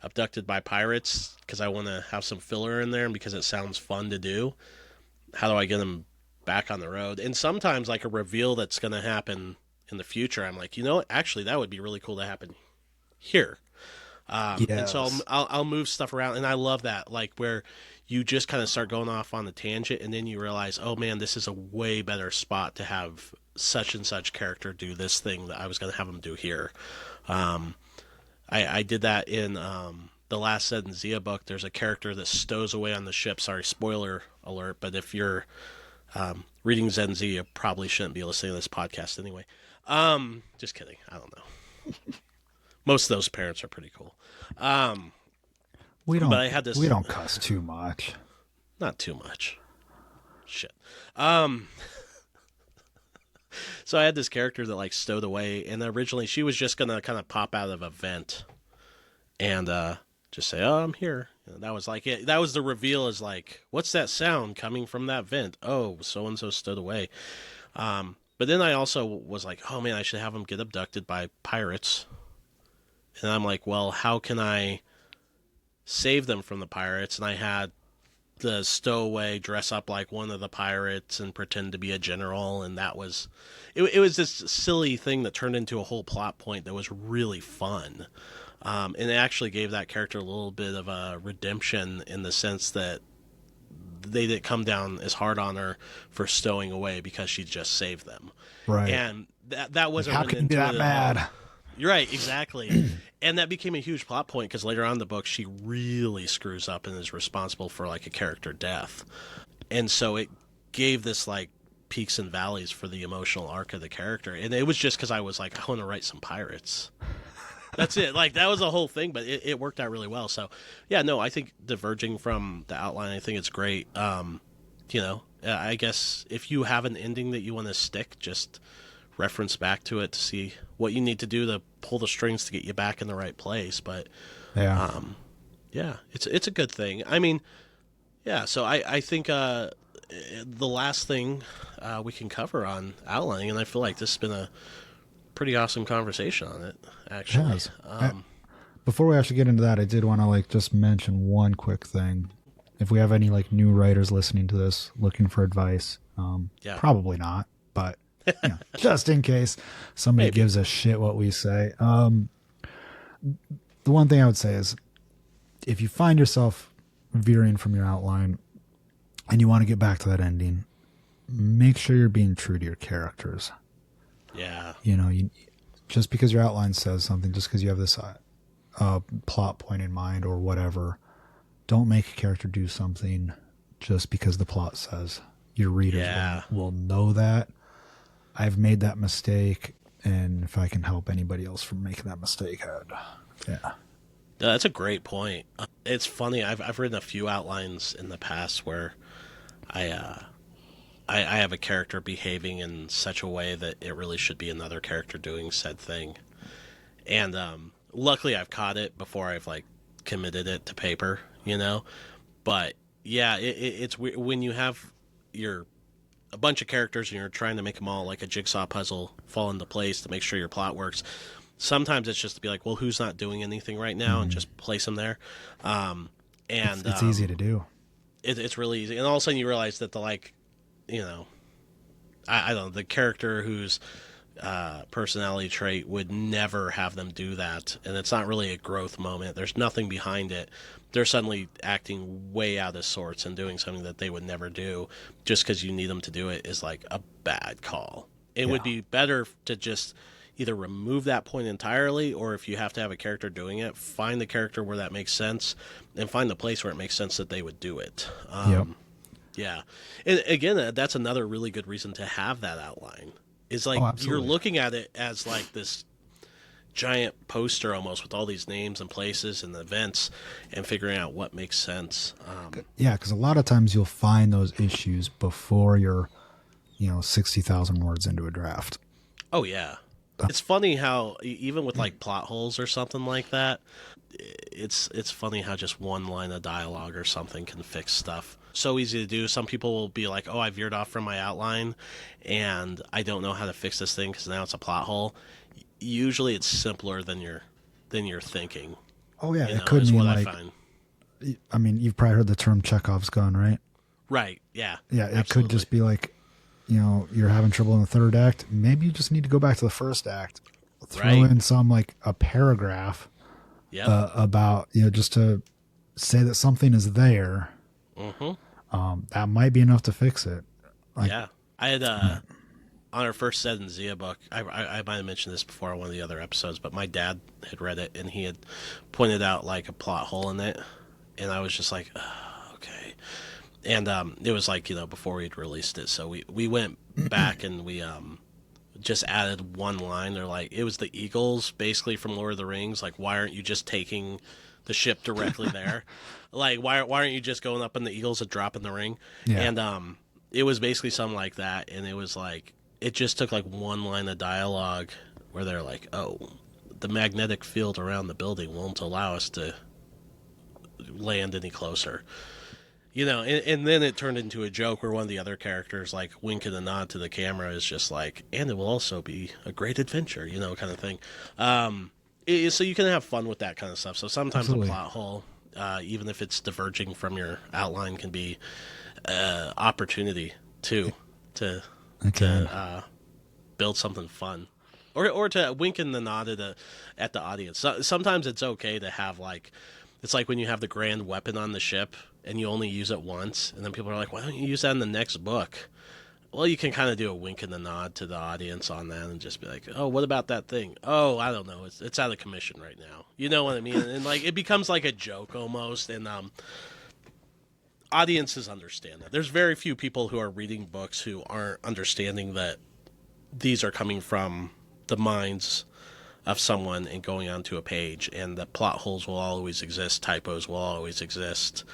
abducted by pirates because I want to have some filler in there and because it sounds fun to do, how do I get them back on the road? And sometimes, like a reveal that's going to happen in the future, I'm like, actually, that would be really cool to happen here. And so Yes. I'll move stuff around, and I love that, like where you just kind of start going off on the tangent, and then you realize, oh man, this is a way better spot to have such and such character do this thing that I was going to have them do here. Um, I did that in the last Zed and Zia book. There's a character that stows away on the ship. Sorry, spoiler alert. But if you're reading Zed and Zia, you probably shouldn't be listening to this podcast anyway. Just kidding. I don't know. Most of those parents are pretty cool. Um, We but don't I had we this, don't cuss too much. not too much. Shit. Um, so I had this character that like stowed away, and originally she was just gonna kind of pop out of a vent and just say, "Oh, I'm here." That was like it. That was the reveal. Is like, what's that sound coming from that vent? Oh, so and so stood away. But then I also was like, oh man, I should have them get abducted by pirates. And I'm like, well, how can I save them from the pirates? And I had the stowaway dress up like one of the pirates and pretend to be a general, and it was this silly thing that turned into a whole plot point that was really fun. And it actually gave that character a little bit of a redemption in the sense that they didn't come down as hard on her for stowing away because she just saved them. Right. And that Like, wasn't how written can you be into that it at all. mad? You're right, exactly. And that became a huge plot point because later on in the book, she really screws up and is responsible for like a character death. And so it gave this like peaks and valleys for the emotional arc of the character. And it was just because I was like, I want to write some pirates. That's it. Like that was the whole thing, but it worked out really well. So yeah, no, I think diverging from the outline, I think it's great. I guess if you have an ending that you want to stick, just reference back to it to see what you need to do to pull the strings to get you back in the right place. But Yeah. yeah, it's a good thing. I mean, yeah. So I think the last thing we can cover on outlining, and I feel like this has been a pretty awesome conversation on it, It actually. has. Before we actually get into that, I did want to like just mention one quick thing. If we have any like new writers listening to this looking for advice, Yeah. probably not, but just in case somebody Maybe. gives a shit what we say. The one thing I would say is if you find yourself veering from your outline and you want to get back to that ending, make sure you're being true to your characters. Yeah. Just because your outline says something, just because you have this plot point in mind or whatever, don't make a character do something just because the plot says. Your readers will know that. I've made that mistake, and if I can help anybody else from making that mistake, yeah. No, that's a great point. It's funny. I've written a few outlines in the past where I have a character behaving in such a way that it really should be another character doing said thing, and luckily I've caught it before I've like committed it to paper, But yeah, it's weird when you have your a bunch of characters and you're trying to make them all like a jigsaw puzzle fall into place to make sure your plot works. Sometimes it's just to be like, well, who's not doing anything right now, and just place them there. And It's easy to do. It's really easy, and all of a sudden you realize that I don't know, the character whose personality trait would never have them do that, and it's not really a growth moment. There's nothing behind it. They're suddenly acting way out of sorts and doing something that they would never do just because you need them to do it is like a bad call. It would be better to just either remove that point entirely, or if you have to have a character doing it, find the character where that makes sense and find the place where it makes sense that they would do it. Yeah. And again, that's another really good reason to have that outline. Is like you're looking at it as like this giant poster almost with all these names and places and events and figuring out what makes sense. Yeah, because a lot of times you'll find those issues before you're, 60,000 words into a draft. Oh, yeah. It's funny how even with like plot holes or something like that, it's funny how just one line of dialogue or something can fix stuff. So easy to do. Some people will be like, "Oh, I veered off from my outline, and I don't know how to fix this thing because now it's a plot hole." Usually, it's simpler than you're thinking. Oh yeah, it could mean what like. I find. I mean, you've probably heard the term Chekhov's gun, right? Right. Yeah. Yeah, it absolutely. could just be like, you're having trouble in the third act. Maybe you just need to go back to the first act, throw in some like a paragraph about just to say that something is there. That might be enough to fix it. Yeah, I had on our first Zed and Zia book. I might have mentioned this before on one of the other episodes, but my dad had read it and he had pointed out like a plot hole in it, and I was just like, okay. And it was like before we'd released it, so we went back and we just added one line. They're like, it was the Eagles basically from Lord of the Rings. Like, why aren't you just taking the ship directly there? Like, why aren't you just going up in the Eagles and dropping the ring? Yeah. And it was basically something like that. And it was like, it just took like one line of dialogue where they're like, oh, the magnetic field around the building won't allow us to land any closer. And then it turned into a joke where one of the other characters, like, winking a nod to the camera is just like, and it will also be a great adventure, kind of thing. So you can have fun with that kind of stuff. So sometimes a plot hole, even if it's diverging from your outline, can be opportunity to build something fun. Or to wink in the nod at the audience. So, sometimes it's okay to have like, it's like when you have the grand weapon on the ship and you only use it once, and then people are like, why don't you use that in the next book? Well, you can kind of do a wink and a nod to the audience on that and just be like, oh, what about that thing? Oh, I don't know. It's out of commission right now. You know what I mean? And like, it becomes like a joke almost, and audiences understand that. There's very few people who are reading books who aren't understanding that these are coming from the minds of someone and going onto a page, and the plot holes will always exist, typos will always exist,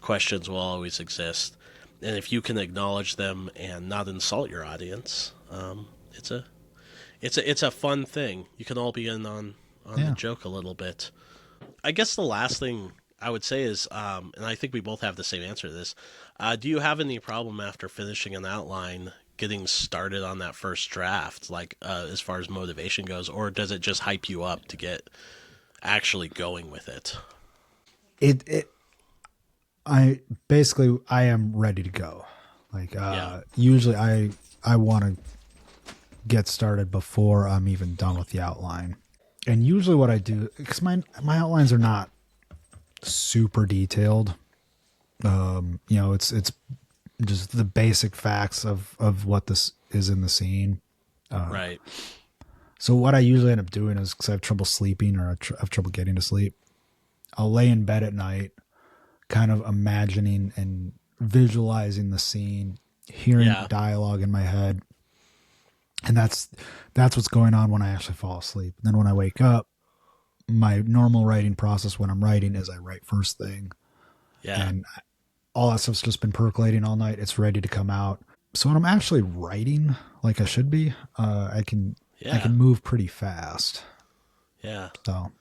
questions will always exist, And if you can acknowledge them and not insult your audience, it's a it's a fun thing. You can all be in on the Yeah. joke a little bit. I guess the last thing I would say is, and I think we both have the same answer to this. Do you have any problem after finishing an outline getting started on that first draft, like as far as motivation goes, or does it just hype you up to get actually going with it? It I basically I am ready to go. Like Yeah, usually I want to get started before I'm even done with the outline. And usually what I do, because my outlines are not super detailed. It's just the basic facts of what this is in the scene. right. So what I usually end up doing is, because I have trouble sleeping or I have trouble getting to sleep, I'll lay in bed at night, kind of imagining and visualizing the scene, hearing Yeah, dialogue in my head, and that's what's going on when I actually fall asleep. And then when I wake up, my normal writing process when I'm writing is I write first thing, yeah. and all that stuff's just been percolating all night. It's ready to come out. So when I'm actually writing like I should be, I Yeah, can move pretty fast. yeah. So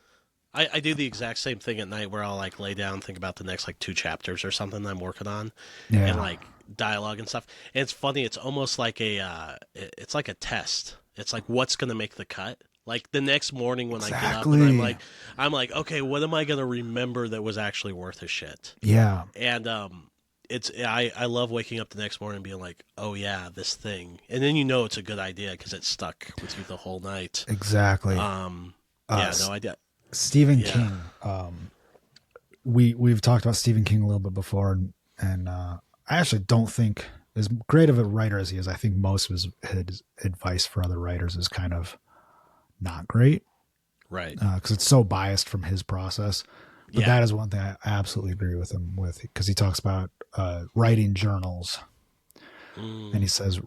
I do the exact same thing at night where I'll like lay down, think about the next like two chapters or something I'm working on, and yeah, like dialogue and stuff. And it's funny. It's almost like it's like a test. It's like what's gonna make the cut. Like the next morning when I get up and exactly. I'm like, okay, what am I gonna remember that was actually worth a shit? Yeah, And I love waking up the next morning and being like, oh yeah, this thing, and then you know it's a good idea because it stuck with you the whole night. exactly. Um, Uh, yeah, no idea. Stephen Yeah, King. We've talked about Stephen King a little bit before, and I actually don't think, as great of a writer as he is, I think most of his advice for other writers is kind of not great right. because it's so biased from his process. But Yeah, that is one thing I absolutely agree with him with, because he talks about writing journals, and he mm, says,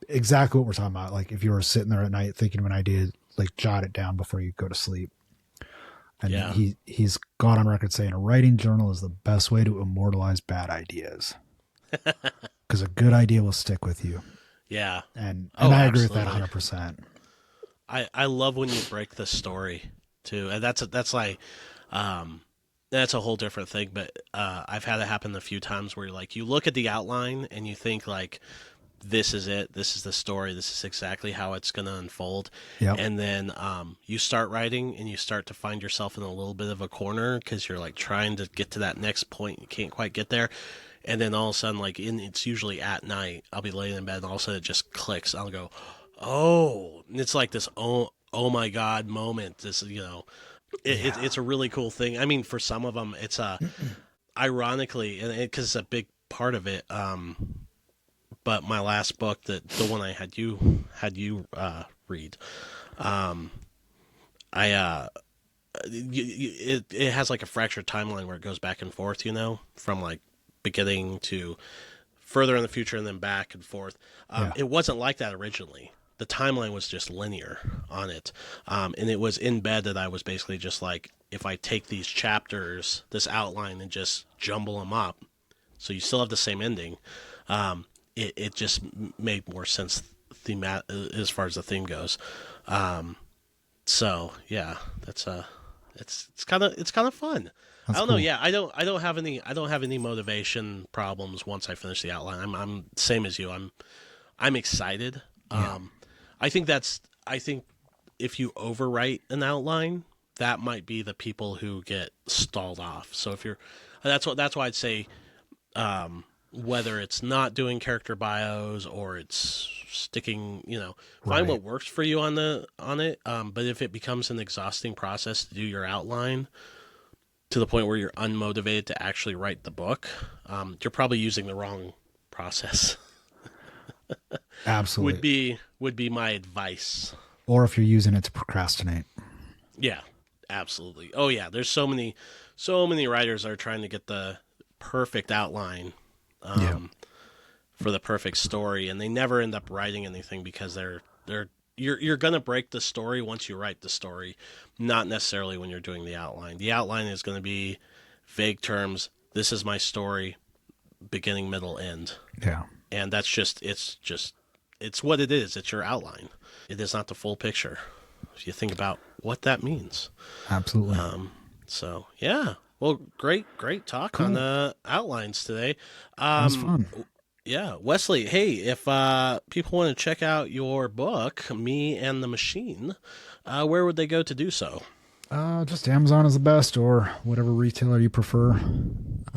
exactly what we're talking about. Like if you were sitting there at night thinking of an idea, like jot it down before you go to sleep. And yeah. he's gone on record saying a writing journal is the best way to immortalize bad ideas, because a good idea will stick with you. Yeah. And Oh, I agree with that absolutely. 100%. I love when you break the story too, and that's like, um, that's a whole different thing. But I've had it happen a few times where like you look at the outline and you think like this is it, this is the story, this is exactly how it's going to unfold, Yep. and then you start writing and you start to find yourself in a little bit of a corner because you're like trying to get to that next point, you can't quite get there, and then all of a sudden it's usually at night I'll be laying in bed and all of a sudden it just clicks. I'll go, oh, and it's like this oh my god moment. This Yeah. it's a really cool thing. I mean, for some of them, it's ironically, and because it's a big part of it. But my last book, the one I had you read, um, I it has like a fractured timeline where it goes back and forth. From like beginning to further in the future and then back and forth. Yeah. It wasn't like that originally. The timeline was just linear on it. And it was in bed that I was basically just like, if I take these chapters, this outline, and just jumble them up, so you still have the same ending, it just made more sense as far as the theme goes. So yeah, that's it's kind of fun. I That's don't know. cool. Yeah, I don't have any motivation problems once I finish the outline. I'm same as you. I'm excited. Yeah. Um, I think if you overwrite an outline, that might be the people who get stalled off. So if you're, that's why I'd say, whether it's not doing character bios or it's sticking, find Right. what works for you on it. But if it becomes an exhausting process to do your outline to the point where you're unmotivated to actually write the book, you're probably using the wrong process. would Absolutely. be would be my advice. Or if you're using it to procrastinate. Yeah, absolutely. Oh yeah, there's so many writers that are trying to get the perfect outline, Yeah. um, for the perfect story, and they never end up writing anything because you're gonna break the story once you write the story, not necessarily when you're doing the outline. The outline is gonna be vague terms. This is my story. beginning, middle, end. Yeah. And that's it's what it is. It's your outline. It is not the full picture. If you think about what that means. Absolutely. So yeah. Well, great talk Cool. on the outlines today. That was fun. Yeah, Wesley. Hey, if people want to check out your book, Me and the Machine, where would they go to do so? Just Amazon is the best, or whatever retailer you prefer.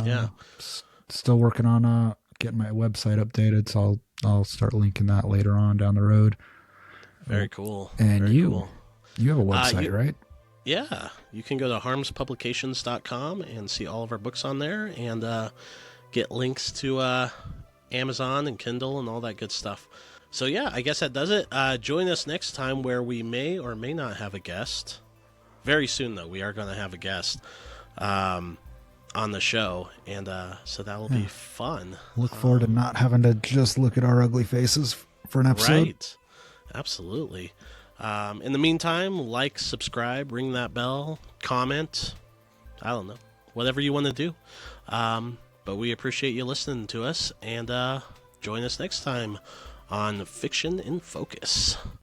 Yeah. Still working on getting my website updated, so I'll start linking that later on down the road. Very cool. And Very cool. You have a website, right? Yeah, you can go to harmspublications.com and see all of our books on there, and get links to Amazon and Kindle and all that good stuff. So yeah, I guess that does it. Join us next time where we may or may not have a guest. Very soon, though, we are going to have a guest on the show, and so that will be fun. Look forward to not having to just look at our ugly faces for an episode. Right. Absolutely. In the meantime, like, subscribe, ring that bell, comment. I don't know. Whatever you want to do. But we appreciate you listening to us, and join us next time on Fiction in Focus.